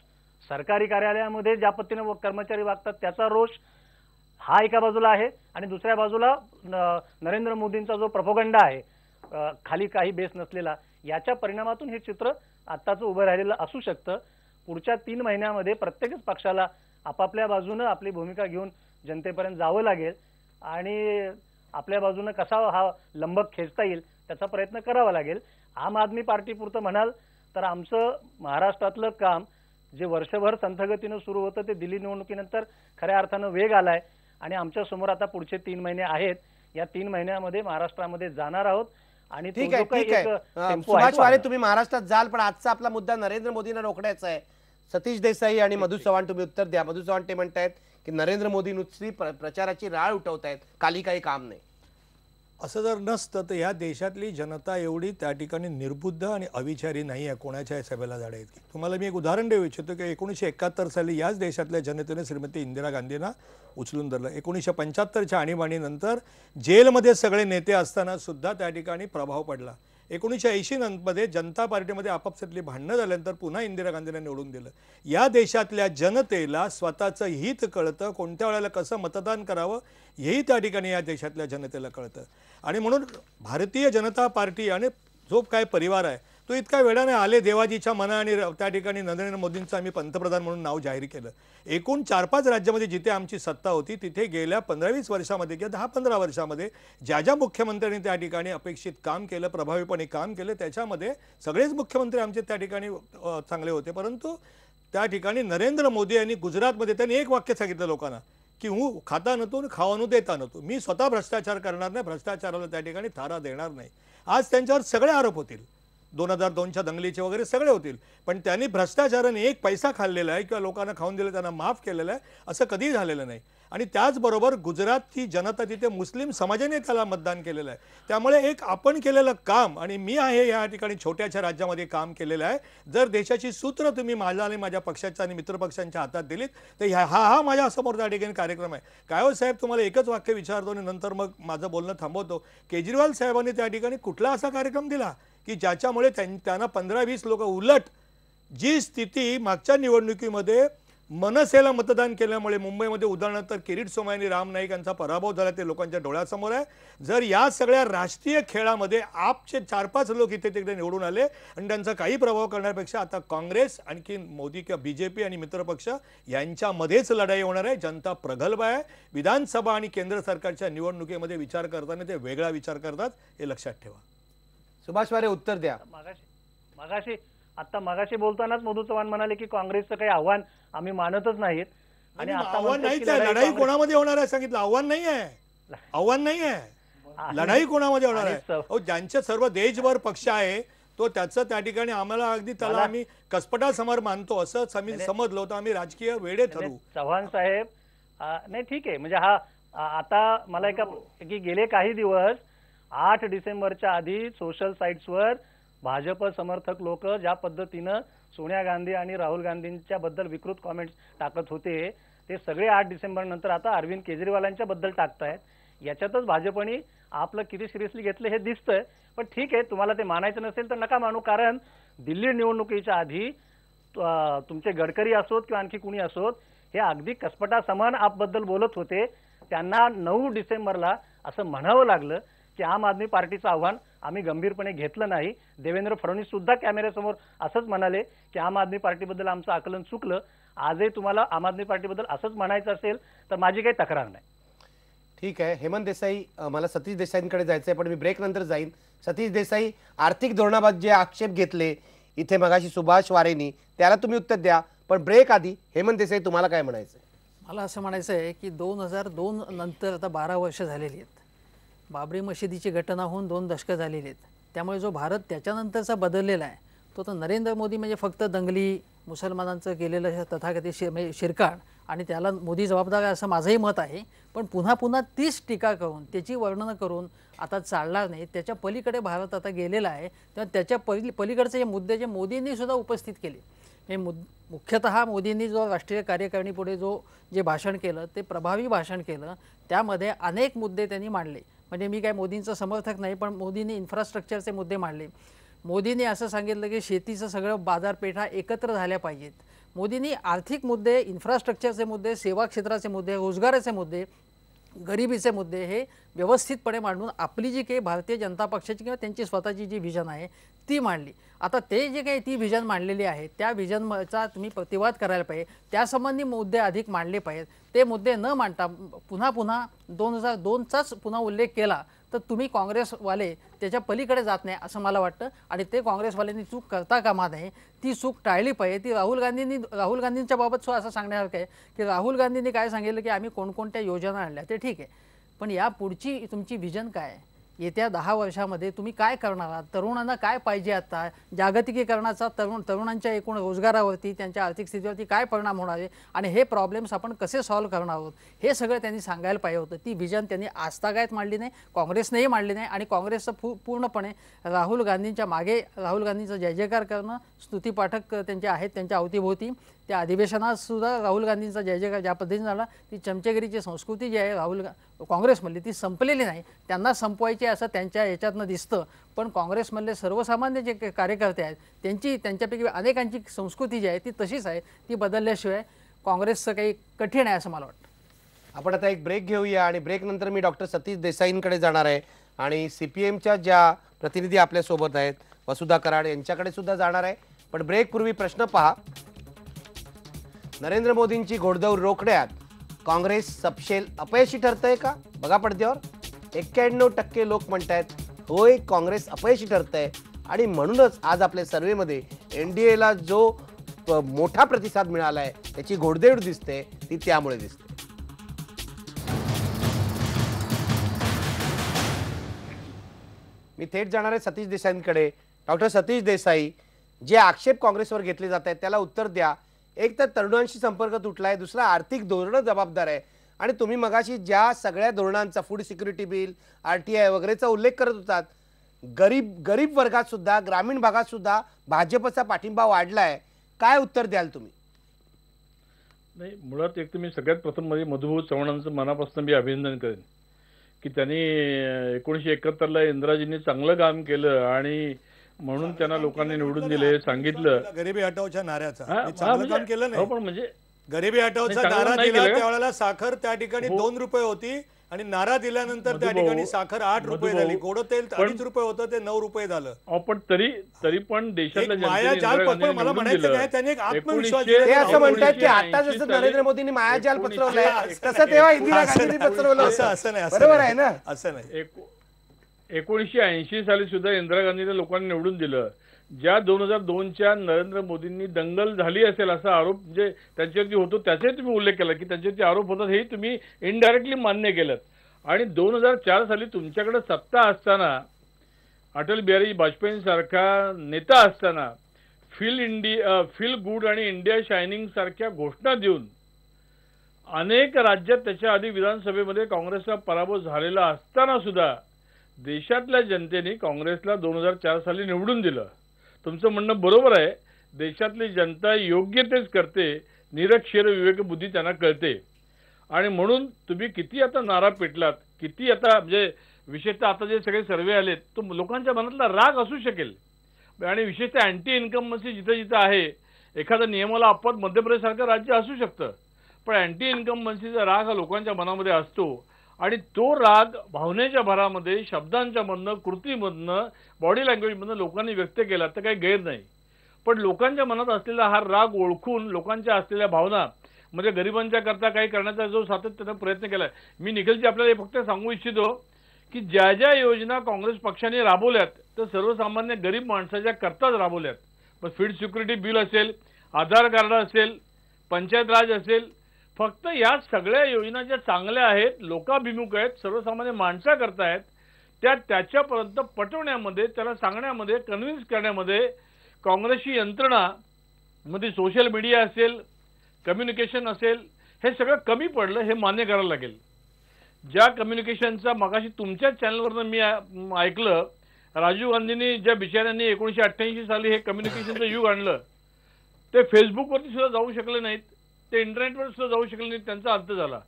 सरकारी कार्यालयामध्ये ज्या पद्धतीने कर्मचारी वागतात त्याचा रोष, हा एका बाजूला आहे. आणि दुसऱ्या बाजूला नरेंद्र मोदींचा जो प्रोपोगंडा आहे खाली काही बेस नसलेला, याच्या परिणामातून हे चित्र आत्ताचं उभं राहिलेलं असू शकतं. पुढच्या 3 महिन्यामध्ये प्रत्येकच पक्षाला आपापल्या बाजूनं आपली भूमिका घेऊन जनतेपर्यंत जावं लागेल आणि आपल्या बाजूनं कसा हा लंबक खेचता येईल त्याचा प्रयत्न करावा लागेल. आम आदमी पार्टी पुरतं म्हणाल तर आमचं महाराष्ट्रातलं काम जे वर्षभर संथगतीनं सुरू होतं ते दिल्ली निवडणुकीनंतर खऱ्या अर्थानं वेग आलाय आणि आमच्या समोर आता पुढचे 3 महिने आहेत. या 3 महिन्यामध्ये महाराष्ट्रामध्ये जाणार आहोत. आणि ठीक आहे. सुभाष वारे, तुम्ही महाराष्ट्रात जाल, पण आजचा आपला मुद्दा नरेंद्र मोदींना रोखण्याचा आहे. सतीश देसाई आणि मधु चव्हाण, तुम्ही उत्तर द्या. मधु चव्हाण ते म्हणतायत की नरेंद्र मोदी नुसती प्रचाराची राळ उठवतायत, खाली काही काम नाही. असं जर नसतं तर या देशातली जनता एवढी त्या ठिकाणी निर्बुद्ध आणि अविचारी नाही आहे कोणाच्या सभेला जाण्या इतकी. तुम्हाला मी एक उदाहरण देऊ इच्छितो की 1971 साली याच देशातल्या जनतेने श्रीमती इंदिरा गांधींना उचलून धरलं. 1975च्या आणीबाणीनंतर जेलमध्ये सगळे नेते असताना सुद्धा त्या ठिकाणी प्रभाव पडला. 1980 मध्ये जनता पार्टीमध्ये आपापसातली भांडणं झाल्यानंतर पुन्हा इंदिरा गांधींना निवडून दिलं. या देशातल्या जनतेला स्वतःचं हित कळतं, कोणत्या वेळेला कसं मतदान करावं हेही त्या ठिकाणी या देशातल्या जनतेला कळतं. आणि म्हणून भारतीय जनता पार्टी आणि जो काय परिवार आहे तो इतका वेळाने आले देवाजीच्या मनाने त्या ठिकाणी नरेंद्र मोदींचं आम्ही पंतप्रधान म्हणून नाव जाहीर केलं. एकूण 4-5 राज्यामध्ये जिथे आमची सत्ता होती तिथे गेल्या 15-20 वर्षामध्ये किंवा 10-15 वर्षामध्ये ज्या ज्या मुख्यमंत्र्यांनी त्या ठिकाणी अपेक्षित काम केलं, प्रभावीपणे काम केलं, त्याच्यामध्ये सगळेच मुख्यमंत्री आमचे त्या ठिकाणी चांगले होते. परंतु त्या ठिकाणी नरेंद्र मोदी यांनी गुजरातमध्ये त्यांनी एक वाक्य सांगितलं लोकांना की हूँ खाता नव्हतो खावानू देता नव्हतो, मी स्वतः भ्रष्टाचार करणार नाही, भ्रष्टाचाराला त्या ठिकाणी थारा देणार नाही. आज त्यांच्यावर सगळे आरोप होतील, 2002च्या दंगलीचे वगैरे सगळे होतील, पण त्यांनी भ्रष्टाचाराने एक पैसा खाल्लेला आहे किंवा लोकांना खाऊन दिलं, त्यांना माफ केलेलं आहे असं कधीही झालेलं नाही. आणि त्याचबरोबर गुजरातची जनता तिथे मुस्लिम समाजाने त्याला मतदान केलेलं आहे. त्यामुळे एक आपण केलेलं काम, आणि मी आहे या ठिकाणी छोट्याशा राज्यामध्ये काम केलेलं आहे. जर देशाची सूत्र तुम्ही माझ्या आणि माझ्या पक्षाच्या आणि मित्रपक्षांच्या हातात दिलीत तर हा माझ्यासमोर त्या ठिकाणी कार्यक्रम आहे. काय हो साहेब, तुम्हाला एकच वाक्य विचारतो आणि नंतर मग माझं बोलणं थांबवतो. केजरीवाल साहेबांनी त्या ठिकाणी कुठला असा कार्यक्रम दिला की ज्याच्यामुळे त्यांना 15-20 लोक, उलट जी स्थिती मागच्या निवडणुकीमध्ये मनसेला मतदान केल्यामुळे मुंबईमध्ये उदाहरणार्थ किरीट सोमय्या आणि राम नाईक यांचा पराभव झाला ते लोकांच्या डोळ्यासमोर आहे. जर या सगळ्या राष्ट्रीय खेळामध्ये आपचे 4-5 लोक इथे तिकडे निवडून आले आणि त्यांचा काही प्रभाव करण्यापेक्षा आता काँग्रेस, आणखी मोदी किंवा बीजेपी आणि मित्रपक्ष यांच्यामध्येच लढाई होणार आहे. जनता प्रगल्भ आहे. विधानसभा आणि केंद्र सरकारच्या निवडणुकीमध्ये विचार करताना ते वेगळा विचार करतात, हे लक्षात ठेवा. सुभाष वारे, उत्तर द्या. मगाशी बोलतानाच मधु चव्हाण म्हणाले की काँग्रेसचं काही आव्हान आम्ही मानतच नाहीत. आणि आता आव्हान म्हणतात की नाहीच आहे. लढाई कोणामध्ये होणार आहे सांगितलं. आव्हान नाही आहे, आव्हान नाही आहे. लढाई कोणामध्ये होणार आहे? ज्यांचे सर्व देशभर पक्ष आहे तो त्याचं त्या ठिकाणी आम्हाला अगदी त्याला आम्ही कसपटा समर मानतो असंच आम्ही समजलो तर आम्ही राजकीय वेडे ठरवू. चव्हाण साहेब, नाही ठीक आहे, म्हणजे हा आता मला की गेले काही दिवस 8 डिसेंबरच्या आधी सोशल साईट्सवर भाजप समर्थक लोक ज्या पद्धतीनं सोनिया गांधी आणि राहुल गांधींच्या बद्दल विकृत कॉमेंट्स टाकत होते ते सगळे 8 डिसेंबर नंतर आता अरविंद केजरीवालांच्या बद्दल टाकतायत. याच्यातच भाजपने आपलं किती सिरियसली घेतलं हे दिसतंय. पण ठीक आहे, तुम्हाला ते मानायचं नसेल तर नका मानू, कारण दिल्ली निवडणुकीच्या आधी तुमचे गडकरी असोत किंवा आणखी कुणी असोत हे अगदी कसपटा समान आपबद्दल बोलत होते. त्यांना 9 डिसेंबरला असं म्हणावं लागलं की आम आदमी पार्टीचं आव्हान आम्ही गंभीरपणे घेतलं नाही. देवेंद्र फडणवीस सुद्धा कॅमेऱ्यासमोर असंच म्हणाले की आम आदमी पार्टीबद्दल आमचं आकलन चुकलं. आजही तुम्हाला आम आदमी पार्टीबद्दल असंच म्हणायचं असेल तर माझी काही तक्रार नाही. ठीक आहे. हेमंत देसाई, मला सतीश देसाईंकडे जायचंय पण मी ब्रेक नंतर जाईन. सतीश देसाई, आर्थिक धोरणाबाबत जे आक्षेप घेतले इथे मगाशी सुभाष वारेंनी त्याला तुम्ही उत्तर द्या, पण ब्रेक आधी हेमंत देसाई तुम्हाला काय म्हणायचंय? मला असं म्हणायचं आहे की 2002 नंतर आता 12 वर्ष झालेली आहेत. बाबरी मशिदीची घटना होऊन 2 दशकं झालेली आहेत. त्यामुळे जो भारत त्याच्यानंतरचा बदललेला आहे तो तर नरेंद्र मोदी म्हणजे फक्त दंगली, मुसलमानांचं केलेलं तथाकथित म्हणजे शिरकाण आणि त्याला मोदी जबाबदार आहे असं माझंही मत आहे. पण पुन्हा पुन्हा तीच टीका करून त्याची वर्णनं करून आता चालणार नाही. त्याच्या पलीकडे भारत आता गेलेला आहे. तेव्हा त्याच्या पलीकडचे जे मुद्दे जे मोदींनी सुद्धा उपस्थित केले, हे मुख्यतः मोदींनी जो राष्ट्रीय कार्यकारिणीपुढे जे भाषण केलं ते प्रभावी भाषण केलं. त्यामध्ये अनेक मुद्दे त्यांनी मांडले. म्हणजे मी काय मोदींचं समर्थक नाही, पण मोदींनी इन्फ्रास्ट्रक्चरचे मुद्दे मांडले. मोदींनी असं सांगितलं की शेतीचं सगळं बाजारपेठा एकत्र झाल्या पाहिजेत. मोदींनी आर्थिक मुद्दे, इन्फ्रास्ट्रक्चरचे मुद्दे, सेवा क्षेत्राचे मुद्दे, रोजगाराचे मुद्दे, गरिबीचे मुद्दे हे व्यवस्थितपणे मांडून आपली जी काही भारतीय जनता पक्षाची किंवा त्यांची स्वतःची जी व्हिजन आहे ती मांडली. आता ते जे काही ती व्हिजन मांडलेली आहे त्या व्हिजनचा तुम्ही प्रतिवाद करायला पाहिजे. त्यासंबंधी मुद्दे अधिक मांडले पाहिजेत. ते मुद्दे न मांडता पुन्हा 2002चाच पुन्हा उल्लेख केला तर तुम्ही काँग्रेसवाले त्याच्या पलीकडे जात नाही असं मला वाटतं. आणि ते काँग्रेसवाल्यांनी चूक करता कामा नये, ती चूक टाळली पाहिजे. ती राहुल गांधींच्या बाबत सुद्धा असं सांगण्यासारखं आहे की राहुल गांधींनी काय सांगितलं की आम्ही कोणकोणत्या योजना आणल्या ते ठीक आहे, पण या पुढची तुमची व्हिजन काय आहे? येत्या 10 वर्षामध्ये तुम्ही काय करणार आहात? तरुणांना काय पाहिजे? आता जागतिकीकरणाचा तरुणांच्या एकूण रोजगारावरती, त्यांच्या आर्थिक स्थितीवरती काय परिणाम होणार आहे आणि हे प्रॉब्लेम्स आपण कसे सॉल्व्ह करणार आहोत हे सगळं त्यांनी सांगायला पाहिजे होतं. ती व्हिजन त्यांनी आजतागायत मांडली नाही, काँग्रेसनेही मांडली नाही. आणि काँग्रेसचं पूर्णपणे राहुल गांधींच्या मागे, राहुल गांधींचं जय जयकार करणं, स्तुतीपाठक त्यांचे आहेत त्यांच्या अवतीभोवती. त्या अधिवेशनात सुद्धा राहुल गांधींचा जय जयकार ज्या पद्धतीने झाला, ती चमचेगिरीची संस्कृती जी आहे काँग्रेसमधली ती संपलेली नाही. त्यांना संपवायची असं त्यांच्या याच्यातनं दिसतं. पण काँग्रेसमधले सर्वसामान्य जे कार्यकर्ते आहेत त्यांच्यापैकी अनेकांची संस्कृती जी आहे ती तशीच आहे. ती बदलल्याशिवाय काँग्रेसचं काही कठीण आहे असं मला वाटतं. आपण आता एक ब्रेक घेऊया आणि ब्रेक नंतर मी डॉक्टर सतीश देसाईंकडे जाणार आहे आणि CPMच्या ज्या प्रतिनिधी आपल्यासोबत आहेत वसुधा कराड यांच्याकडे सुद्धा जाणार आहे. पण ब्रेक पूर्वी प्रश्न पहा, नरेंद्र मोदींची घोडदौड रोखण्यात काँग्रेस सपशेल अपयशी ठरतंय का? बघा पडद्यावर 91% लोक म्हणतायत होय काँग्रेस अपयशी ठरतंय. आणि म्हणूनच आज आपल्या सर्वेमध्ये NDAला जो मोठा प्रतिसाद मिळाला आहे त्याची घोडदौड दिसते, ती त्यामुळे दिसते. मी थेट जाणार आहे सतीश देसाईंकडे. डॉक्टर सतीश देसाई, जे आक्षेप काँग्रेसवर घेतले जात आहेत त्याला उत्तर द्या. एक तर तरुणांशी संपर्क तुटलाय, दुसरा आर्थिक धोरण जबाबदार आहे आणि तुम्ही मगाशी ज्या सगळ्या धोरणांचा फूड सिक्युरिटी बिल, RTI वगैरेचा उल्लेख करत होतात, गरीब वर्गात सुद्धा, ग्रामीण भागात सुद्धा भाजपचा पाठिंबा वाढलाय. काय उत्तर द्याल तुम्ही? नाही, मुळात एक तर मी सगळ्यात प्रथम मध्ये मधुभाऊ चव्हाणांचं मनापासून मी अभिनंदन करेन की त्यांनी 1971ला इंदिराजींनी चांगलं काम केलं आणि म्हणून त्यांना लोकांनी निवडून दिले. सांगितलं गरिबी हटावच्या नाऱ्याचा हा, हे चांगलं म्हणजे- काम केलं हो, नाही. पण म्हणजे गरिबी हटावचा नाही, चांगलं नारा नाही दिला केलं का? त्यावेळेला साखर त्या ठिकाणी 2 रुपये होती आणि नारा दिल्यानंतर त्या मधुभाऊ- ठिकाणी साखर 8 रुपये मधुभाऊ- झाली. गोड तेल पण- 2.5 रुपये होतं ते 9 रुपये झालं. पण तरी पण देशातल्या एक माया जनतेने जाल इंदिरा पकडून गांधींनी मला निवडून म्हणायचं दिलं. काय, त्यांनी एक आत्मविश्वास 1900 ते असं म्हणतात की आता 1980 जसं साली- नरेंद्र मोदींनी मायाजाल 1900 पसरवलंय तसं तेव्हा इंदिरा गांधींनी पसरवलं असं होतं. नाही, बरोबर आहे ना? असं नाही. 1980 साली सुद्धा इंदिरा गांधीला लोकांनी निवडून दिलं. ज्या 2002च्या नरेंद्र मोदींनी दंगल झाली असेल असा आरोप म्हणजे त्यांच्यावरती होतो त्याचाही तुम्ही उल्लेख केला की त्यांच्यावरती आरोप होतात, हे तुम्ही इनडायरेक्टली मान्य केलं. आणि 2004 साली तुमच्याकडे सत्ता असताना अटल बिहारी वाजपेयींसारखा नेता असताना फील गुड आणि इंडिया शायनिंग सारख्या घोषणा देऊन अनेक राज्यात त्याच्या आधी विधानसभेमध्ये काँग्रेसचा पराभव झालेला असताना सुद्धा देशातल्या जनतेने काँग्रेसला 2004 साली निवडून दिलं. तुमचं म्हणणं बरोबर आहे, देशातली जनता योग्य तेच करते, निरक्षर विवेकबुद्धी त्यांना कळते. आणि म्हणून तुम्ही किती आता नारा पेटलात, किती आता म्हणजे विशेषतः आता जे सगळे सर्वे आलेत तो लोकांच्या मनातला राग असू शकेल. आणि विशेषतः अँटी इन्कमन्सी जिथं जिथं आहे, एखाद्या नियमाला अपवाद मध्य प्रदेशसारखं राज्य असू शकतं, पण अँटी इन्कमन्सीचा राग हा लोकांच्या मनामध्ये असतो. आणि तो राग भावनेच्या भरामध्ये, शब्दांच्या मधनं, कृतीमधनं, बॉडी लँग्वेजमधनं लोकांनी व्यक्त केला तर काही गैर नाही. पण लोकांच्या मनात असलेला हा राग ओळखून लोकांच्या असलेल्या भावना म्हणजे गरिबांच्या करता काही करण्याचा जो सातत्यानं प्रयत्न केलाय, मी निखिलजी आपल्याला हे फक्त सांगू इच्छितो की ज्या ज्या योजना काँग्रेस पक्षाने राबवल्यात तर सर्वसामान्य गरीब माणसाच्या करताच राबवल्यात. मग फूड सिक्युरिटी बिल असेल, आधार कार्ड असेल, पंचायत राज असेल, फक्त या सगळ्या योजना ज्या चांगल्या आहेत, लोकाभिमुख आहेत, सर्वसामान्य माणसा करतायत, त्याच्यापर्यंत पटवण्यामध्ये, त्याला सांगण्यामध्ये, कन्व्हिन्स करण्यामध्ये काँग्रेसची यंत्रणा मध्ये सोशल मीडिया असेल, कम्युनिकेशन असेल, हे सगळं कमी पडलं, हे मान्य करायला लागेल. ज्या कम्युनिकेशनचा मगाशी तुमच्याच चॅनलवरनं मी ऐकलं, राजीव गांधींनी ज्या बिचाऱ्यांनी 1988 साली हे कम्युनिकेशनचं युग आणलं, ते फेसबुकवरती सुद्धा जाऊ शकले नाहीत, ते इंटरनेटवर सुद्धा जाऊ शकले नाहीत, त्यांचा अंत झाला.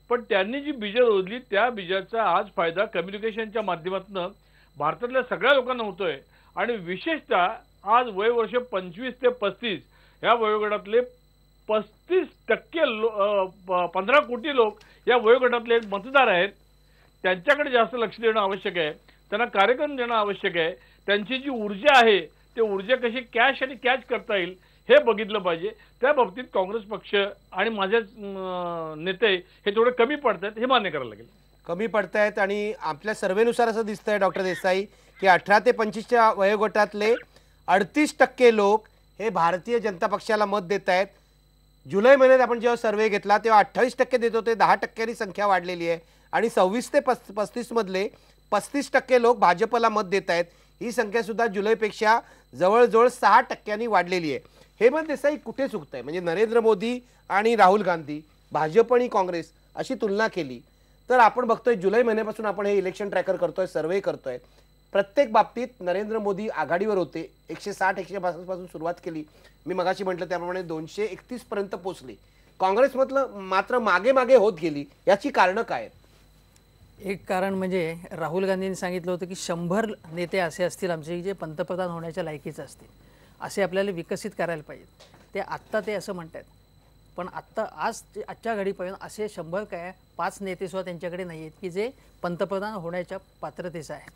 पण त्यांनी जी बीजं रोधली त्या बीजाचा आज फायदा कम्युनिकेशनच्या माध्यमातून भारतातल्या सगळ्या लोकांना होतोय. आणि विशेषतः आज वयवर्ष 25 ते 35 या वयोगटातले 15 कोटी लोक या वयोगटातले मतदार आहेत. त्यांच्याकडे जास्त लक्ष देणं आवश्यक आहे, त्यांना कार्यक्रम देणं आवश्यक आहे. त्यांची जी ऊर्जा आहे ते ऊर्जा कशी कॅश आणि कॅच करता येईल हे बघितलं पाहिजे. त्या बाबतीत काँग्रेस पक्ष आणि माझे नेते हे थोडे कमी पडतात, हे मान्य करायला लागेल. कमी पडतायत. आणि आपल्या सर्वेनुसार असं दिसतंय डॉक्टर देसाई की 18 ते 25च्या वयोगटातले 38% लोक हे भारतीय जनता पक्षाला मत देत आहेत. जुलै महिन्यात आपण जेव्हा सर्वे घेतला तेव्हा 28% देत होते, 10%नी संख्या वाढलेली आहे. आणि 26 ते 35 मधले 35% लोक भाजपला मत देत आहेत. ही संख्या सुद्धा जुलैपेक्षा जवळजवळ 6%नी वाढलेली आहे. हे मत देसाई कुठे चुकतंय? म्हणजे नरेंद्र मोदी आणि राहुल गांधी, भाजप आणि काँग्रेस अशी तुलना केली तर आपण बघतोय जुलै महिन्यापासून आपण हे इलेक्शन ट्रॅकर करतोय, सर्वे करतोय, प्रत्येक बाबतीत नरेंद्र मोदी आघाडीवर होते. 160-162 पासून सुरुवात केली, मी मगाशी म्हटलं त्याप्रमाणे 231 पर्यंत पोहोचली. काँग्रेस मात्र मागे मागे होत गेली. याची कारणं काय आहेत? एक कारण म्हणजे राहुल गांधींनी सांगितलं होतं की 100 नेते असे असतील आमचे जे पंतप्रधान होण्याच्या लायकीचे असतील, असे आपल्याला विकसित करायला पाहिजेत. ते आत्ता ते असं म्हणतात, पण आजच्या घडीपर्यंत असे 100 काय 5 नेतेसुद्धा त्यांच्याकडे नाही आहेत की जे पंतप्रधान होण्याच्या पात्रतेचं आहेत.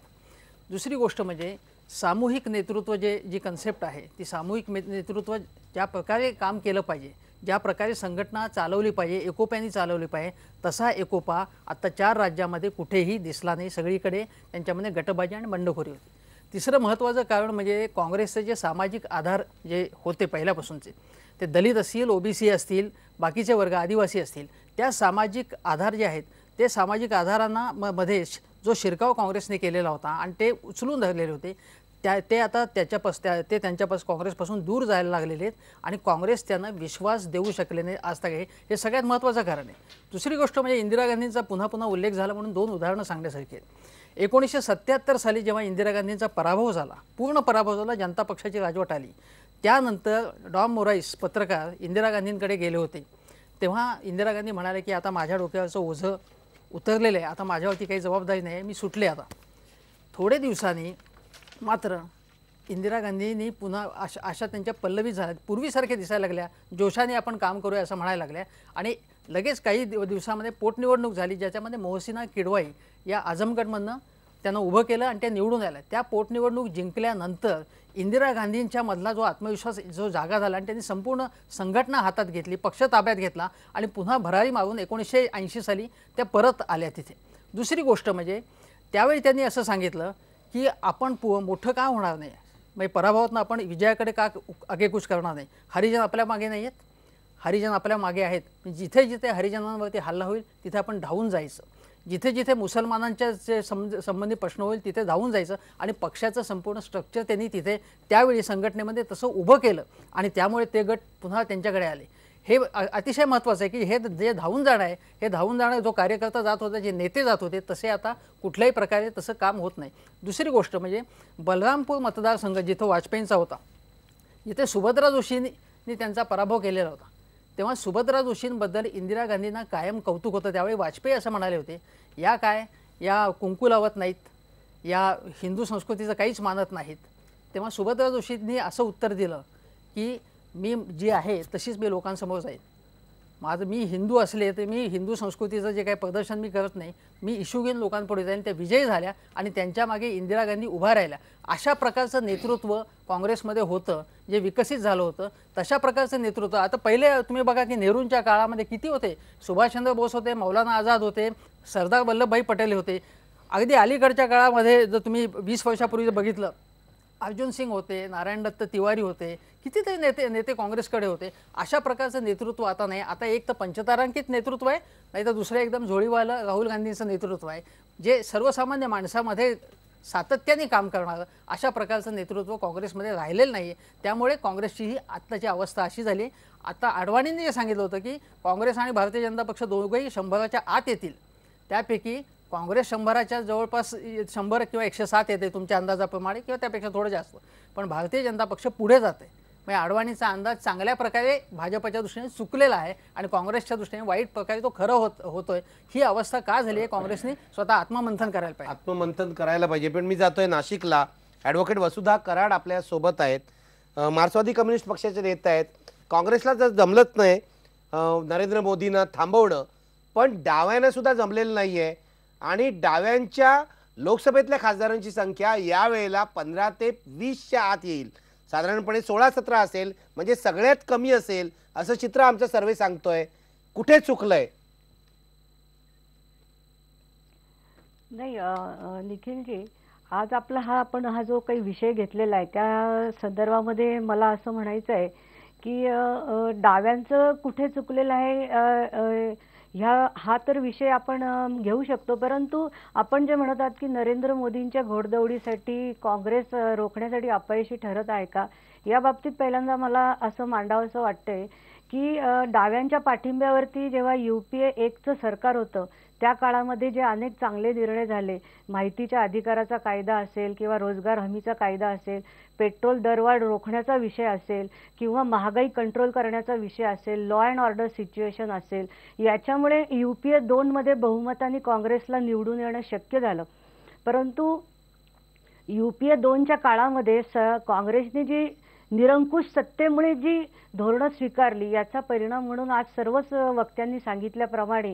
दुसरी गोष्ट म्हणजे सामूहिक नेतृत्व जी कन्सेप्ट आहे, ती सामूहिक नेतृत्व ज्या प्रकारे काम केलं पाहिजे, ज्या प्रकारे संघटना चालवली पाहिजे, एकोप्याने चालवली पाहिजे, तसा एकोपा आत्ता 4 राज्यामध्ये कुठेही दिसला नाही. सगळीकडे त्यांच्यामध्ये गटबाजी आणि बंडखोरी होती. तिसरं महत्त्वाचं कारण म्हणजे काँग्रेसचे जे सामाजिक आधार जे होते पहिल्यापासूनचे, ते दलित असतील, OBC असतील, बाकीचे वर्ग, आदिवासी असतील, त्या सामाजिक आधार जे आहेत ते सामाजिक आधारांना मध्ये जो शिरकाव काँग्रेसने केलेला होता आणि ते उचलून धरलेले होते, ते आता ते त्यांच्यापासून काँग्रेसपासून दूर जायला लागलेले आहेत आणि काँग्रेस त्यांना विश्वास देऊ शकले नाही आज तक. हे सगळ्यात महत्त्वाचं कारण आहे. दुसरी गोष्ट म्हणजे इंदिरा गांधींचा पुन्हा पुन्हा उल्लेख झाला म्हणून 2 उदाहरणं सांगण्यासारखी आहेत. 1977 साली जेव्हा इंदिरा गांधींचा पराभव झाला, पूर्ण पराभव झाला, जनता पक्षाची राजवट आली, त्यानंतर डॉम मोराईस पत्रकार इंदिरा गांधींकडे गेले होते. तेव्हा इंदिरा गांधी म्हणाले की आता माझ्या डोक्यावरचं ओझं उतरलेलं आहे, आता माझ्यावरती काही जबाबदारी नाही आहे, मी सुटले आता. थोडे दिवसांनी मात्र इंदिरा गांधींनी पुन्हा अशा त्यांच्या पल्लवी झाल्या, पूर्वीसारखे दिसायला लागल्या, जोशाने आपण काम करूया असं म्हणायला लागल्या आणि लगेच काही दिवसामध्ये पोटनिवडणूक झाली ज्याच्यामध्ये मोहसिना किडवाई या आझमगडमधनं त्यांना उभं केलं आणि त्या निवडून आल्या. त्या पोटनिवडणूक जिंकल्यानंतर इंदिरा गांधींच्या मधला जो आत्मविश्वास जो जागा झाला आणि त्यांनी संपूर्ण संघटना हातात घेतली, पक्ष ताब्यात घेतला आणि पुन्हा भरारी मारून 1980 साली त्या परत आल्या तिथे. दुसरी गोष्ट म्हणजे त्यावेळी त्यांनी असं सांगितलं की आपण मोठं का होणार नाही, म्हणजे पराभवातनं आपण विजयाकडे का आगेकूच करणार नाही. हरिजन आपल्या मागे नाही आहेत, हरिजन आपल्या मागे आहेत. जिथे जिथे हरिजनांवरती हल्ला होईल तिथे आपण धावून जायचं, जिथे जिथे मुसलमानांच्या जे संबंधी प्रश्न होईल तिथे धावून जायचं आणि पक्षाचं संपूर्ण स्ट्रक्चर त्यांनी तिथे त्यावेळी संघटनेमध्ये तसं उभं केलं आणि त्यामुळे ते गट पुन्हा त्यांच्याकडे आले. हे अतिशय महत्त्वाचं आहे की हे जे धावून जाणं आहे, हे धावून जाणं जो कार्यकर्ता जात होता, जे नेते जात होते, तसे आता कुठल्याही प्रकारे तसं काम होत नाही. दुसरी गोष्ट म्हणजे बलरामपूर मतदारसंघ जिथं वाजपेयींचा होता, जिथे सुभद्रा जोशींनी त्यांचा पराभव केलेला होता, तेव्हा सुभद्रा जोशींबद्दल इंदिरा गांधींना कायम कौतुक होतं. त्यावेळी वाजपेयी असं म्हणाले होते, या कुंकू लावत नाहीत, या हिंदू संस्कृतीचं काहीच मानत नाहीत. तेव्हा सुभद्रा जोशींनी असं उत्तर दिलं की मी जी आहे तशीच मी लोकांसमोर जाईल. मी हिंदू असले तर मी हिंदू संस्कृतीचं जे काही प्रदर्शन मी करत नाही, मी इशू घेऊन लोकांपुढे जाईल. त्या विजयी झाल्या आणि त्यांच्या मागे इंदिरा गांधी उभा राहिल्या. अशा प्रकारचं नेतृत्व काँग्रेसमध्ये होतं, जे विकसित झालं होतं. तशा प्रकारचं नेतृत्व आता पहिले तुम्ही बघा की नेहरूंच्या काळामध्ये किती होते, सुभाषचंद्र बोस होते, मौलाना आझाद होते, सरदार वल्लभभाई पटेल होते. अगदी अलीकडच्या काळामध्ये जर तुम्ही 20 वर्षापूर्वी बघितलं, अर्जुन सिंग होते, नारायण दत्त तिवारी होते, कितीतरी नेते काँग्रेसकडे होते. अशा प्रकारचं नेतृत्व आता नाही. आता एक तर पंचतारांकित नेतृत्व आहे, नाही तर दुसरं एकदम झोळीवालं राहुल गांधींचं नेतृत्व आहे, जे सर्वसामान्य माणसामध्ये सातत्याने काम करणारं. अशा प्रकारचं नेतृत्व काँग्रेसमध्ये राहिलेलं नाही. त्यामुळे काँग्रेसची ही आत्ताची अवस्था अशी झाली. आता अडवाणींनी जे सांगितलं होतं की काँग्रेस आणि भारतीय जनता पक्ष दोघंही 100च्या आत येतील, त्यापैकी काँग्रेस 100च्या जवळपास 100 किंवा 107 येते तुमच्या अंदाजाप्रमाणे किंवा त्यापेक्षा थोडं जास्त, पण भारतीय जनता पक्ष पुढे जाते. म्हणजे अडवाणीचा अंदाज चांगल्या प्रकारे भाजपच्या दृष्टीने चुकलेला आहे आणि काँग्रेसच्या दृष्टीने वाईट प्रकारे तो खरं होतोय. ही अवस्था का झाली आहे, काँग्रेसने स्वतः आत्ममंथन करायला पाहिजे. आत्ममंथन करायला पाहिजे. पण मी जातोय नाशिकला. ॲडव्होकेट वसुधा कराड आपल्या सोबत आहेत, मार्क्सवादी कम्युनिस्ट पक्षाचे नेते आहेत. काँग्रेसला जर जमलंच नाही नरेंद्र मोदींना थांबवणं, पण डाव्यानं सुद्धा जमलेलं नाही आहे आणि डाव्यांच्या लोकसभेतल्या खासदारांची संख्या यावेळेला 15 ते 20च्या आत येईल. साधारणपणे 16-17 असेल, म्हणजे सगळ्यात कमी असेल असं चित्र आमचा सर्वे सांगतोय. कुठे चुकलंय? नाही निखिलजी, आज आपला आपण हा जो काही विषय घेतलेला आहे त्या संदर्भामध्ये मला असं म्हणायचं आहे की डाव्यांचं कुठे चुकलेलं आहे हा तर विषय आपण घेऊ शकतो, परंतु आपण जे म्हणत आहात की नरेंद्र मोदींच्या घोडदौडीसाठी काँग्रेस रोखण्यासाठी अपयशी ठरत आहे का, या बाबतीत पहिल्यांदा मला असं मांडावंसं वाटतंय की डाव्यांच्या पाठिंब्यावरती जेव्हा UPA 1चं सरकार होतं त्या काळामध्ये जे अनेक चांगले निर्णय झाले, माहितीच्या अधिकाराचा कायदा असेल किंवा रोजगार हमीचा कायदा असेल, पेट्रोल दरवाढ रोखण्याचा विषय असेल किंवा महागाई कंट्रोल करण्याचा विषय असेल, लॉ अँड ऑर्डर सिच्युएशन असेल, याच्यामुळे UPA 2 मध्ये बहुमताने काँग्रेसला निवडून येणं शक्य झालं. परंतु UPA 2च्या काळामध्ये काँग्रेसने जी निरंकुश सत्तेमुळे जी धोरणं स्वीकारली याचा परिणाम म्हणून आज सर्वच वक्त्यांनी सांगितल्याप्रमाणे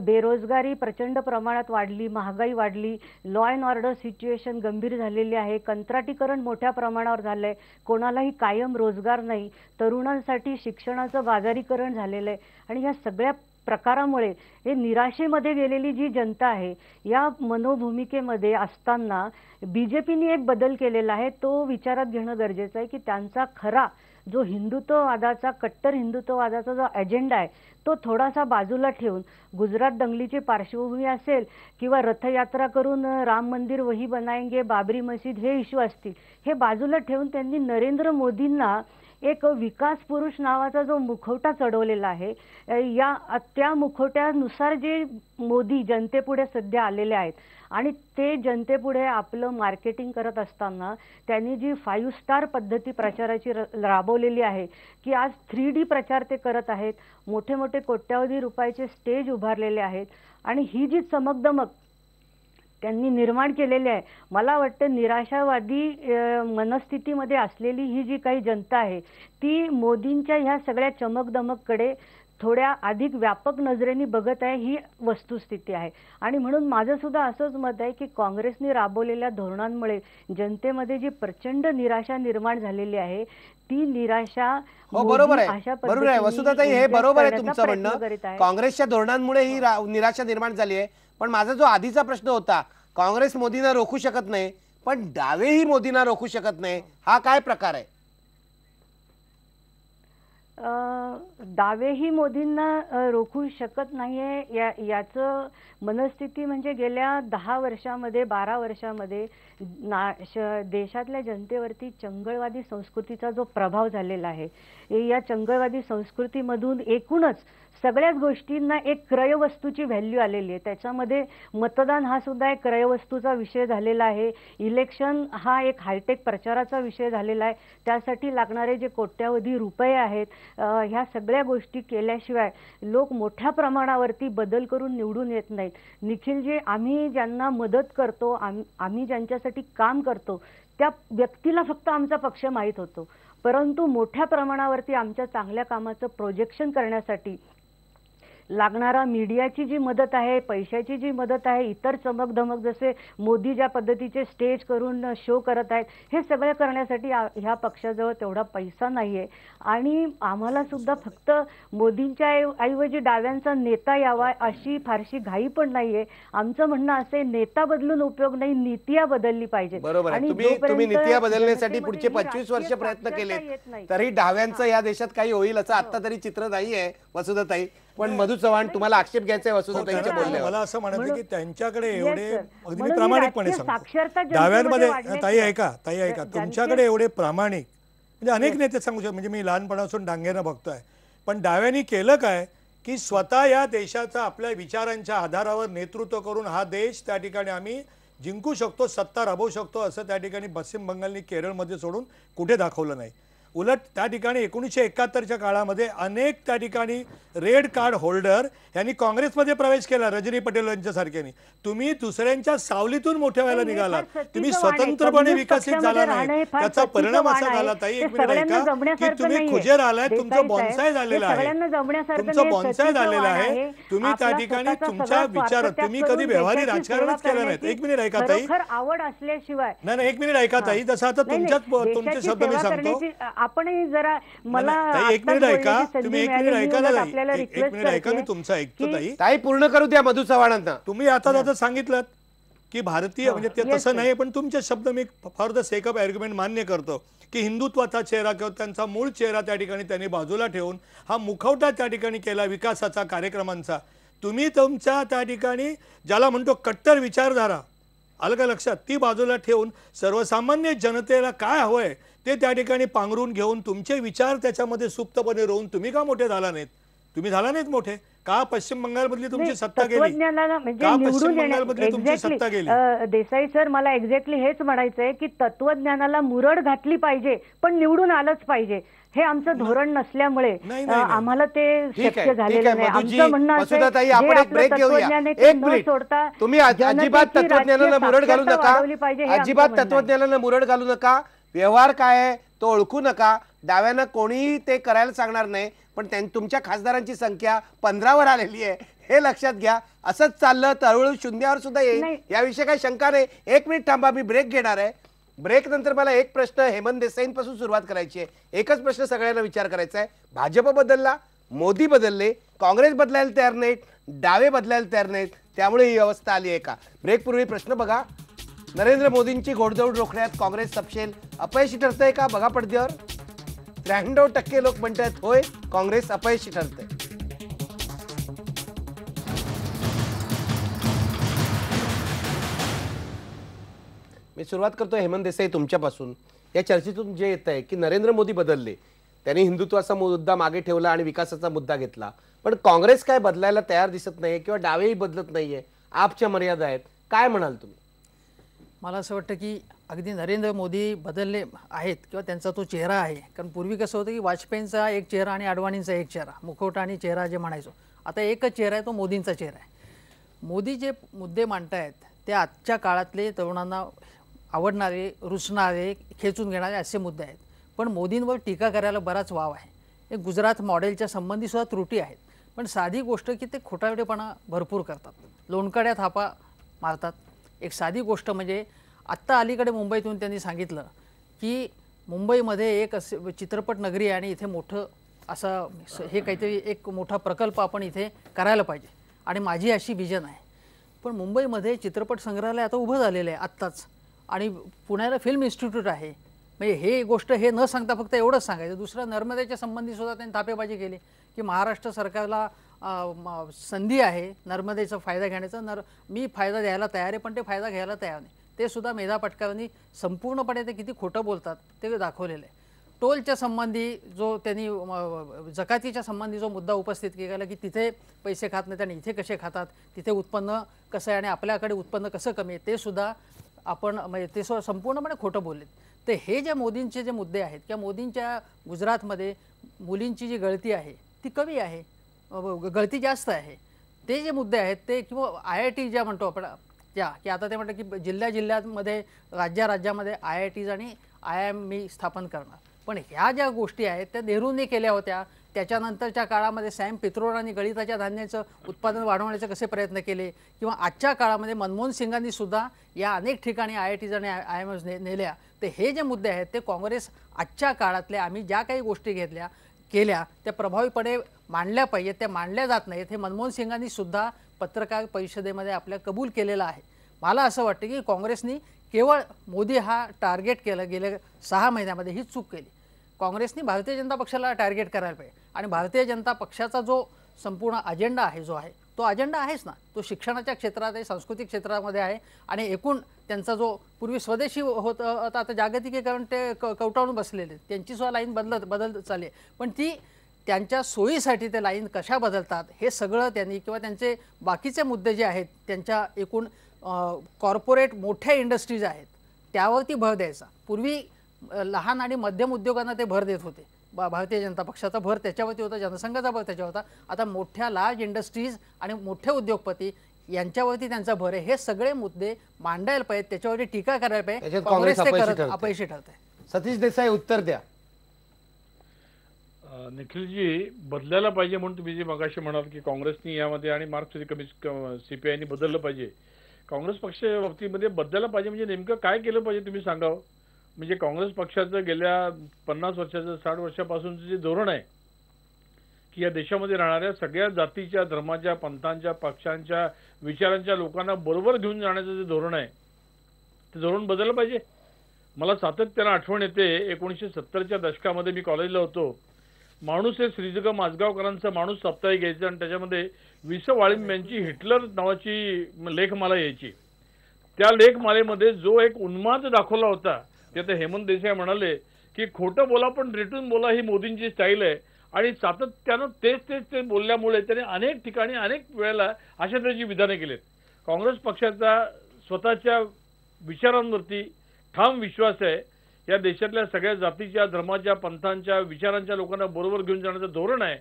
बेरोजगारी प्रचंड प्रमाणात वाढली, महागाई वाढली, लॉ अँड ऑर्डर सिच्युएशन गंभीर झालेली आहे, कंत्राटीकरण मोठ्या प्रमाणावर झालं आहे, कोणालाही कायम रोजगार नाही, तरुणांसाठी शिक्षणाचं बाजारीकरण झालेलं आहे आणि या सगळ्या प्रकारामुळे हे निराशेमध्ये गेलेली जी जनता आहे या मनोभूमिकेमध्ये असताना BJPने एक बदल केलेला आहे. तो विचारात घेणं गरजेचं आहे की त्यांचा खरा जो हिंदुत्ववादाचा, कट्टर हिंदुत्ववादाचा जो अजेंडा आहे तो थोडासा बाजूला ठेवून, गुजरात दंगलीची पार्श्वभूमी असेल किंवा रथयात्रा करून राम मंदिर वही बनाएंगे, बाबरी मशीद हे इश्यू असतील, हे बाजूला ठेवून त्यांनी नरेंद्र मोदींना एक विकास पुरुष नावाचा जो मुखवटा चढवलेला आहे, त्या मुखवट्यानुसार जे मोदी जनतेपुढे सध्या आलेले आहेत आणि ते जनतेपुढे आपलं मार्केटिंग करत असताना त्यांनी जी 5 स्टार पद्धती प्रचाराची राबवलेली आहे की आज 3D प्रचार ते करत आहेत, मोठे मोठे कोट्यावधी रुपयाचे स्टेज उभारलेले आहेत आणि ही जी चमकदमक त्यांनी निर्माण केलेली आहे, मला वाटतं निराशावादी मनस्थितीमध्ये असलेली ही जी काही जनता आहे ती मोदींच्या ह्या सगळ्या चमकदमककडे थोड्या अधिक व्यापक नजरेने बघत आहे, ही वस्तुस्थिती आहे. आणि म्हणून माझं सुद्धा असंच मत आहे की काँग्रेसने राबवलेल्या धोरणांमुळे जनतेमध्ये जी प्रचंड निराशा निर्माण झालेली आहे ती निराशा बरोबर आहे वसुधाताई, हे बरोबर आहे तुमचं म्हणणं. काँग्रेसच्या धोरणांमुळे ही निराशा निर्माण झाली आहे. पण माझा जो आधीचा प्रश्न होता, काँग्रेस मोदींना रोखू शकत नाही पण डावेही मोदींना रोखू शकत नाही, हा काय प्रकार आहे? डावेही मोदींना रोखू शकत नाहीये याचं मनस्थिती म्हणजे गेल्या 10 वर्षामध्ये 12 वर्षामध्ये देशातल्या जनतेवरती चंगळवादी संस्कृतीचा जो प्रभाव झालेला आहे, या चंगळवादी संस्कृतीमधून एकूणच सगळ्याच गोष्टींना एक क्रयवस्तूची व्हॅल्यू आलेली आहे. त्याच्यामध्ये मतदान हा सुद्धा एक क्रयवस्तूचा विषय झालेला आहे, इलेक्शन हा एक हायटेक प्रचाराचा विषय झालेला आहे, त्यासाठी लागणारे जे कोट्यावधी रुपये आहेत, ह्या सगळ्या गोष्टी केल्याशिवाय लोक मोठ्या प्रमाणावरती बदल करून निवडून येत नाहीत. निखिलजी, आम्ही ज्यांना मदत करतो, आम्ही ज्यांच्यासाठी काम करतो त्या व्यक्तीला फक्त आमचा पक्ष माहीत होतो, परंतु मोठ्या प्रमाणावरती आमच्या चांगल्या कामाचं प्रोजेक्शन करण्यासाठी लागणारा मीडियाची जी मदत आहे, पैशाची जी मदत आहे, इतर चमकधमक जसे मोदी ज्या पद्धतीचे स्टेज करून शो करत आहेत, हे सगळं करण्यासाठी ह्या पक्षाजवळ तेवढा पैसा नाहीये. आणि आम्हाला सुद्धा फक्त मोदींच्या ऐवजी डाव्यांचा नेता यावा अशी फारशी घाई पण नाहीये. आमचं म्हणणं असे, नेता बदलून उपयोग नाही, नीतिया बदलली पाहिजे. बरोबर आहे. तुम्ही नीतिया बदलण्यासाठी पुढचे 25 वर्ष प्रयत्न केले तरी डाव्यांचं या देशात काही होईल असं आता तरी चित्र नाहीये वसुधाताई. पण मधु चव्हाण, तुम्हाला आक्षेप घ्यायचा आहे वसुधाताईंच्या बोलण्यावर? मला असं म्हणायचं की त्यांच्याकडे एवढे, अगदी मी प्रामाणिकपणे सांगतो, डाव्यांमध्ये, ताई ऐका, तुमच्याकडे एवढे प्रामाणिक म्हणजे अनेक नेते सांगू शकतो, म्हणजे मी लहानपणापासून डांगेनं बघतोय, पण डाव्यांनी केलं काय की स्वतः या देशाचा आपल्या विचारांच्या आधारावर नेतृत्व करून हा देश त्या ठिकाणी आम्ही जिंकू शकतो, सत्ता राबवू शकतो, असं त्या ठिकाणी पश्चिम बंगालनी केरळमध्ये सोडून कुठे दाखवलं नाही. उलट त्या ठिकाणी 1971च्या काळामध्ये अनेक त्या ठिकाणी रेड कार्ड होल्डर यांनी काँग्रेसमध्ये प्रवेश केला, रजनी पटेल यांच्यासारख्यानी. तुम्ही दुसऱ्यांच्या सावलीतून मोठ्या व्हायला निघालात, तुम्ही स्वतंत्रपणे विकसित झाला नाही. त्याचा परिणाम असा झाला, ताई एक मिनिट ऐका, की तुम्ही खुजेर आलाय, तुमचं बॉन्साय झालेलं आहे, तुमचं बॉन्साय झालेलं आहे. तुम्ही त्या ठिकाणी तुमच्या विचार, तुम्ही कधी व्यवहारी राजकारणच केलं नाहीत. एक मिनिट ऐका ताई, आवड असल्याशिवाय नाही, एक मिनिट ऐका ताई, जसं आता तुमचे शब्द मी सांगतो, आपणही जरा मला एक मिनिट ऐका, तुम्ही एक मिनिट ऐका ना, एक मिनिट ऐका, मी तुमचं ऐकतो ताई पूर्ण करू द्या मधु चव्हाणांना. तुम्ही आता सांगितलं की भारतीय म्हणजे ते तसं नाही, पण तुमचे शब्द me for the sake of argument मान्य करतो की हिंदुत्वाचा चेहरा किंवा त्यांचा मूळ चेहरा त्या ठिकाणी त्यांनी बाजूला ठेवून हा मुखवटा त्या ठिकाणी केला विकासाचा, कार्यक्रमांचा. तुम्ही तुमच्या त्या ठिकाणी ज्याला म्हणतो कट्टर विचारधारा, आलं का लक्षात, ती बाजूला ठेवून सर्वसामान्य जनतेला काय हवंय ते त्या ठिकाणी पांघरून घेऊन तुमचे विचार त्याच्यामध्ये सुप्तपणे रोवून तुम्ही का मोठे झाला नाहीत? तुम्ही झाला नाहीत मोठे का? पश्चिम बंगालमधली तुमची सत्ता गेली का? पश्चिम बंगालमधली तुमची सत्ता गेली. देसाई सर, मला एक्झॅक्टली हेच म्हणायचंय की तत्वज्ञानाला मुरड घातली पाहिजे पण निवडून आलंच पाहिजे. हे आमचं धोरण नसल्यामुळे आम्हाला ते शक्य झालेलं नाही. आमचं म्हणणं असं, आपण एक ब्रेक घेऊया, एक मिनिट. तुम्ही अजिबात तत्वज्ञानाला मुरड घालू नका, अजिबात तत्वज्ञानाला मुरड घालू नका. व्यवहार काय आहे तो ओळखू नका. डाव्यांना कोणीही ते करायला सांगणार नाही, पण तुमच्या खासदारांची संख्या 15वर आलेली आहे हे लक्षात घ्या. असंच चाललं तर हळूहळू शून्यावर सुद्धा येईल, याविषयी काही शंका नाही. एक मिनिट थांबा, मी ब्रेक घेणार आहे. ब्रेक नंतर मला एक प्रश्न हेमंत देसाईंपासून सुरुवात करायची आहे. एकच प्रश्न सगळ्यांना विचार करायचा आहे. भाजप बदलला, मोदी बदलले, काँग्रेस बदलायला तयार नाहीत, डावे बदलायला तयार नाहीत, त्यामुळे ही अवस्था आली आहे का? ब्रेकपूर्वी प्रश्न बघा. नरेंद्र मोदींची घोडदौड रोखण्यात काँग्रेस सपशेल अपयशी ठरतंय का? बघा पडद्यावर. 93% लोक म्हणतात होय, काँग्रेस अपयशी ठरते. मी सुरुवात करतो हेमंत देसाई तुमच्यापासून. या चर्चेतून जे येत आहे की नरेंद्र मोदी बदलले, त्यांनी हिंदुत्वाचा मुद्दा मागे ठेवला आणि विकासाचा मुद्दा घेतला, पण काँग्रेस काय बदलायला तयार दिसत नाही किंवा डावेही बदलत नाहीये. आपच्या मर्यादा आहेत, काय म्हणाल तुम्ही? मला असं वाटतं की अगदी नरेंद्र मोदी बदलले आहेत किंवा त्यांचा तो चेहरा आहे. कारण पूर्वी कसं होतं की वाजपेयींचा एक चेहरा आणि अडवाणींचा एक चेहरा, मुखवटा आणि चेहरा जे म्हणायचो, आता एकच चेहरा आहे, तो मोदींचा चेहरा आहे. मोदी जे मुद्दे मांडतायत ते आजच्या काळातले तरुणांना आवडणारे, रुचणारे, खेचून घेणारे असे मुद्दे आहेत. पण मोदींवर टीका करायला बराच वाव आहे. एक गुजरात मॉडेलच्या संबंधी सुद्धा त्रुटी आहेत. पण साधी गोष्ट की ते खोटारडेपणा भरपूर करतात, लोणकड्या थापा मारतात. एक साधी गोष्ट म्हणजे आत्ता अलीकडे मुंबईतून त्यांनी सांगितलं की मुंबईमध्ये एक असे चित्रपट नगरी आहे आणि इथे मोठं असं हे काहीतरी एक मोठा प्रकल्प आपण इथे करायला पाहिजे आणि माझी अशी विजन आहे. पण मुंबईमध्ये चित्रपट संग्रहालय आता उभं झालेलं आहे आत्ताच, आणि पुण्याला फिल्म इन्स्टिट्यूट आहे. म्हणजे हे गोष्ट हे न सांगता फक्त एवढंच सांगायचं. दुसरं नर्मदेच्या संबंधी सुद्धा त्यांनी थापेबाजी केली की महाराष्ट्र सरकारला संधी आहे नर्मदेचा फायदा घेण्याचा. मी फायदा द्यायला तयार आहे, पण ते फायदा घ्यायला तयार नाही. ते सुद्धा मेधा पाटकरांनी संपूर्णपणे ते किती खोटं बोलतात ते दाखवलेलं आहे. टोलच्या संबंधी जो त्यांनी जकातीच्या संबंधी जो मुद्दा उपस्थित केला की तिथे पैसे खात नाहीत आणि इथे कसे खातात, तिथे उत्पन्न कसं आहे आणि आपल्याकडे उत्पन्न कसं कमी आहे, ते सुद्धा आपण म्हणजे ते संपूर्णपणे खोटं बोललेत. तर हे जे मोदींचे जे मुद्दे आहेत किंवा मोदींच्या गुजरातमध्ये मुलींची जी गळती आहे ती कमी आहे, गळती जास्त आहे. ते जे मुद्दे आहेत ते, किंवा IIT ज्या म्हणतो आपण त्या, की आता ते म्हणतात की जिल्ह्यामध्ये राज्यामध्ये IITs आणि IIM मी स्थापन करणार. पण ह्या ज्या गोष्टी आहेत त्या नेहरूंनी केल्या होत्या. त्याच्यानंतरच्या काळामध्ये सॅम पित्रोडांनी गळीताच्या धान्याचं उत्पादन वाढवण्याचे कसे प्रयत्न केले, किंवा आजच्या काळामध्ये मनमोहन सिंगांनी सुद्धा या अनेक ठिकाणी IITs आणि IIMs नेल्या. तर हे जे मुद्दे आहेत ते काँग्रेस आजच्या काळातले आम्ही ज्या काही गोष्टी केल्या त्या प्रभावीपणे मांडल्या पाहिजेत, त्या मांडल्या जात नाहीत. हे मनमोहन सिंगांनी सुद्धा पत्रकार परिषदेमध्ये आपल्या कबूल केलेलं आहे. मला असं वाटतं की काँग्रेसनी केवळ मोदी हा टार्गेट केलं, गेल्या 6 महिन्यामध्ये ही चूक केली. काँग्रेसनी भारतीय जनता पक्षाला टार्गेट करायला पाहिजे. आणि भारतीय जनता पक्षाचा जो संपूर्ण अजेंडा आहे जो आहे तो अजेंडा आहेच ना, तो शिक्षणाच्या क्षेत्रात आहे, सांस्कृतिक क्षेत्रामध्ये आहे. आणि एकूण त्यांचा जो पूर्वी स्वदेशी होतं आता जागतिकीकरण ते कवटाळून बसलेले, त्यांची सुद्धा लाईन बदलत चालली आहे. पण ती त्यांच्या सोयीसाठी ते लाईन कशा बदलतात हे सगळं त्यांनी, किंवा त्यांचे बाकीचे मुद्दे जे आहेत त्यांच्या एकूण कॉर्पोरेट मोठ्या इंडस्ट्रीज आहेत त्यावरती भर द्यायचा. पूर्वी लहान आणि मध्यम उद्योगांना ते भर देत होते. भारतीय जनता पक्षाचा भर त्याच्यावरती होता, जनसंघाचा भर त्याच्यावर होता. आता मोठ्या लार्ज इंडस्ट्रीज आणि मोठे उद्योगपती यांच्यावरती त्यांचा भर आहे. हे सगळे मुद्दे मांडायला पाहिजेत, त्याच्यावरती टीका करायला पाहिजे. काँग्रेस ते अपयशी ठरते. सतीश देसाई उत्तर द्या. निखिलजी, बदलायला पाहिजे म्हणून तुम्ही जे मगाशी म्हणाल की काँग्रेसनी यामध्ये आणि मार्क्सवादी CPIनी बदललं पाहिजे. काँग्रेस पक्षाच्या बाबतीमध्ये बदलायला पाहिजे म्हणजे नेमकं काय केलं पाहिजे तुम्ही सांगावं. म्हणजे काँग्रेस पक्षाचं गेल्या 50 वर्षाचं 60 वर्षापासूनचं जे धोरण आहे की या देशामध्ये राहणाऱ्या सगळ्या जातीच्या, धर्माच्या, पंथांच्या, पक्षांच्या, विचारांच्या लोकांना बरोबर घेऊन जाण्याचं जे धोरण आहे ते धोरण बदललं पाहिजे. मला सातत्यानं आठवण येते 1970च्या दशकामध्ये मी कॉलेजला होतो. माणूस हे श्रीजग माजगावकरांचा माणूस साप्ताहिक यायचं आणि त्याच्यामध्ये वि.स. वाळिंब यांची हिटलर नावाची लेखमाला यायची. त्या लेखमालेमध्ये जो एक उन्माद दाखवला होता ते आता हेमंत देसाई म्हणाले की खोटं बोला पण रेटून बोला ही मोदींची स्टाईल आहे. आणि सातत्यानं तेच बोलल्यामुळे त्याने अनेक ठिकाणी अनेक वेळेला अशा तऱ्हेची विधाने केलीत. काँग्रेस पक्षाचा स्वतःच्या विचारांवरती ठाम विश्वास आहे. या देशातल्या सगळ्या जातीच्या, धर्माच्या, पंथांच्या, विचारांच्या लोकांना बरोबर घेऊन जाण्याचं धोरण आहे.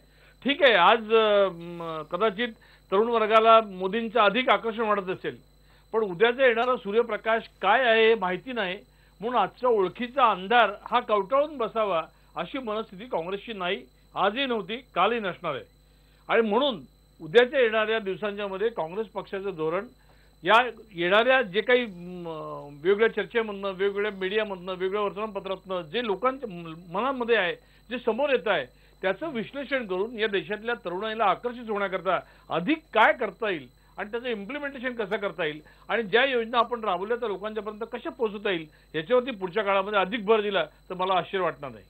ठीक आहे, आज कदाचित तरुण वर्गाला मोदींचं अधिक आकर्षण वाटत असेल, पण उद्याचा येणारा सूर्यप्रकाश काय आहे हे माहिती नाही. म्हणून आजचा ओळखीचा अंधार हा कवटाळून बसावा अशी मनस्थिती काँग्रेसची नाही, आजही नव्हती, कालही नसणार आहे. आणि म्हणून उद्याच्या येणाऱ्या दिवसांच्या मध्ये काँग्रेस पक्षाचं धोरण या येणाऱ्या जे काही वेगवेगळ्या चर्चेमधनं, वेगवेगळ्या मीडियामधनं, वेगवेगळ्या वर्तमानपत्रातनं जे लोकांच्या मनामध्ये आहे, जे समोर येत आहे त्याचं विश्लेषण करून या देशातल्या तरुणाईला आकर्षित होण्याकरता अधिक काय करता येईल आणि त्याचं इम्प्लिमेंटेशन कसं करता येईल आणि ज्या योजना आपण राबवल्या त्या लोकांच्यापर्यंत कशा पोहोचवता येईल याच्यावरती पुढच्या काळामध्ये अधिक भर दिला तर मला आश्चर्य वाटणार नाही.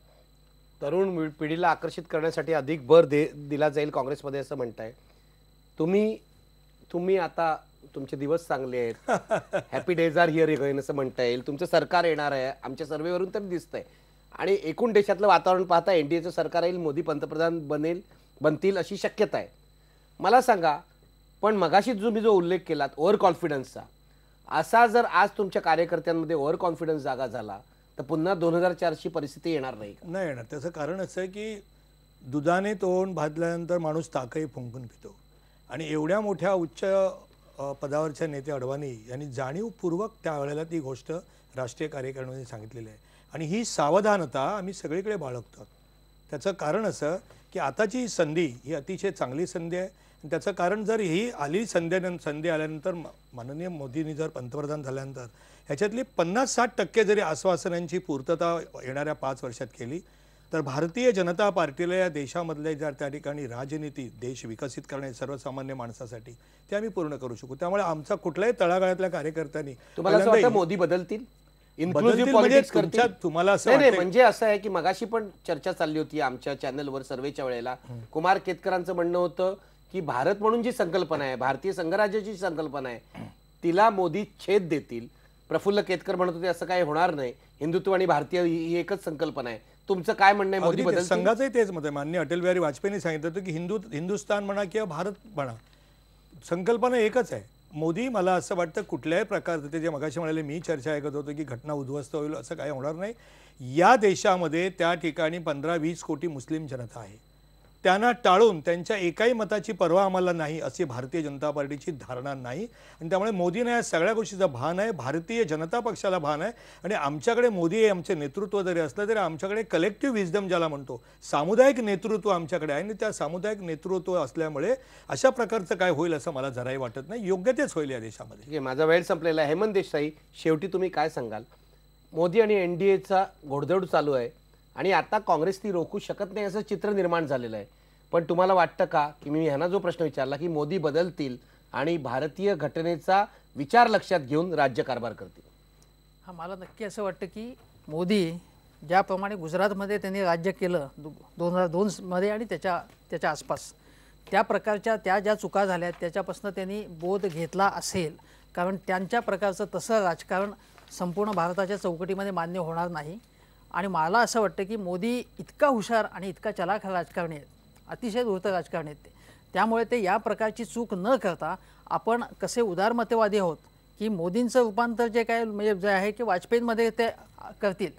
तरुण पिढीला आकर्षित करण्यासाठी अधिक भर दिला जाईल काँग्रेसमध्ये असं म्हणताय तुम्ही आता तुमचे दिवस चांगले आहेत, happy days are here again असं म्हणता येईल, तुमचं सरकार येणार आहे आमच्या सर्वेवरून तरी दिसतंय, आणि एकूण देशातलं वातावरण पाहता एनडीएचं सरकार येईल, मोदी पंतप्रधान बनतील अशी शक्यता आहे. मला सांगा, पण मगाशी तुम्ही जो उल्लेख केलात ओव्हर कॉन्फिडन्सचा, असा जर आज तुमच्या कार्यकर्त्यांमध्ये ओव्हर कॉन्फिडन्स जागा झाला तर पुन्हा 2004ची परिस्थिती येणार नाही का? नाही येणार. त्याचं कारण असं आहे की दुधाने तोंड भाजल्यानंतर माणूस ताकही फुंकून पितो, आणि एवढ्या मोठ्या उच्च पदावरच्या नेते अडवाणी यांनी जाणीवपूर्वक त्यावेळेला ती गोष्ट राष्ट्रीय कार्यकारिणीमध्ये सांगितलेली आहे, आणि ही सावधानता आम्ही सगळीकडे बाळगतो. त्याचं कारण असं की आताची संधी ही अतिशय चांगली संधी आहे, आणि त्याचं कारण जर ही आली संधी आल्यानंतर माननीय मोदींनी जर पंतप्रधान झाल्यानंतर ह्याच्यातली 50-60% जरी आश्वासनांची पूर्तता येणाऱ्या 5 वर्षात केली तर भारतीय जनता पार्टीला या देशामधले जर त्या ठिकाणी राजनीती देश विकसित करणे सर्वसामान्य माणसासाठी ते आम्ही पूर्ण करू शकू. त्यामुळे आमचा कुठल्याही तळागाळातल्या कार्यकर्त्यांनी तुम्हाला असं वाटतं मोदी बदलतील, इन्क्लुझिव्ह म्हणजे पॉलिटिक्स करतील? तुम्हाला असं नाही वाटतंय? म्हणजे असं आहे की मगाशी पण चर्चा चालली होती आमच्या चॅनलवर सर्वेच्या वेळेला, कुमार केतकरांचं म्हणणं होतं की भारत म्हणून जी संकल्पना आहे, भारतीय संघराज्याची संकल्पना आहे, तिला मोदी छेद देतील. प्रफुल्ल केतकर म्हणत होते असं काही होणार नाही, हिंदुत्व आणि भारतीय ही एकच संकल्पना आहे. तुमचं काय म्हणणं आहे? मोदी अगदी बदलतील? संघाचंही तेच मत आहे. माननीय अटल बिहारी वाजपेयींनी सांगितलं होतं की हिंदुस्थान म्हणा किंवा भारत म्हणा, संकल्पना एकच आहे. मोदी, मला असं वाटतं कुठल्याही प्रकारचं, ते जे मगाशी म्हणाले मी चर्चा ऐकत होतो की घटना उद्ध्वस्त होईल, असं काही होणार नाही. या देशामध्ये त्या ठिकाणी 15-20 कोटी मुस्लिम जनता आहे, त्यांना टाळून त्यांच्या एकाही मताची पर्वा आम्हाला नाही अशी भारतीय जनता पार्टीची धारणा नाही, आणि त्यामुळे मोदींना या सगळ्या गोष्टीचं भान आहे, भारतीय जनता पक्षाला भान आहे. आणि आमच्याकडे मोदी हे आमचे नेतृत्व जरी असलं तरी आमच्याकडे कलेक्टिव्ह विजडम ज्याला म्हणतो, सामुदायिक नेतृत्व आमच्याकडे आहे, आणि त्या सामुदायिक नेतृत्व असल्यामुळे अशा प्रकारचं काय होईल असं मला जराही वाटत नाही. योग्य तेच होईल या देशामध्ये. ठीक आहे, माझा वेळ संपलेला आहे. हेमंत देसाई, शेवटी तुम्ही काय सांगाल? मोदी आणि एनडीएचा घोडदौड चालू आहे आणि आता काँग्रेस ती रोखू शकत नाही असं चित्र निर्माण झालेलं आहे, पण तुम्हाला वाटतं का की मी ह्यांना जो प्रश्न विचारला की मोदी बदलतील आणि भारतीय घटनेचा विचार लक्षात घेऊन राज्यकारभार करतील? हा, मला नक्की असं वाटतं की मोदी ज्याप्रमाणे गुजरातमध्ये त्यांनी राज्य केलं 2002 मध्ये आणि त्याच्या आसपास, त्या प्रकारच्या ज्या चुका झाल्या त्याच्यापासून त्यांनी बोध घेतला असेल, कारण त्यांच्या प्रकारचं तसं राजकारण संपूर्ण भारताच्या चौकटीमध्ये मान्य होणार नाही. आणि मला असं वाटतं की मोदी इतका हुशार आणि इतका चलाख राजकारणी आहेत, अतिशय धूर्त राजकारणी आहेत ते, त्यामुळे ते या प्रकारची चूक न करता आपण कसे उदारमतवादी आहोत की मोदींचं रूपांतर जे काय म्हणजे जे आहे की वाजपेयींमध्ये ते करतील,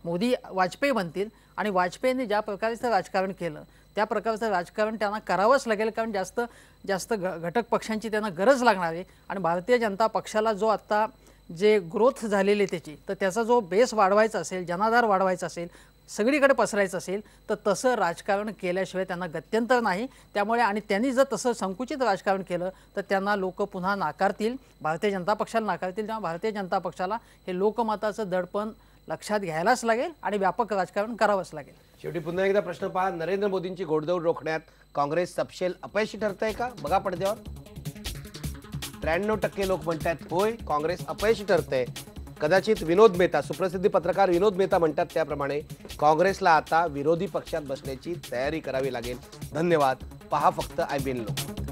मोदी वाजपेयी बनतील, आणि वाजपेयींनी ज्या प्रकारचं राजकारण केलं त्या प्रकारचं राजकारण त्यांना करावंच लागेल, कारण जास्त घटक पक्षांची त्यांना गरज लागणार आहे. आणि भारतीय जनता पक्षाला जो आत्ता जे ग्रोथ झालेली त्याची, तर त्याचा जो बेस वाढवायचा असेल, जनाधार वाढवायचा असेल, सगळीकडे पसरायचं असेल, तर तसं राजकारण केल्याशिवाय त्यांना गत्यंतर नाही. त्यामुळे आणि त्यांनी जर तसं संकुचित राजकारण केलं तर त्यांना लोक पुन्हा नाकारतील, भारतीय जनता पक्षाला नाकारतील. तेव्हा भारतीय जनता पक्षाला हे लोकमताचं दडपण लक्षात घ्यायलाच लागेल आणि व्यापक राजकारण करावंच लागेल. शेवटी पुन्हा एकदा प्रश्न पहा, नरेंद्र मोदींची घोडदौड रोखण्यात काँग्रेस सपशेल अपयशी ठरतंय का? बघा पडद्यावर 93% लोक म्हणतात होय, काँग्रेस अपयशी ठरते. कदाचित विनोद मेहता, सुप्रसिद्ध पत्रकार विनोद मेहता म्हणतात त्याप्रमाणे काँग्रेसला आता विरोधी पक्षात बसण्याची तयारी करावी लागेल. धन्यवाद. पहा फक्त IBN लोक.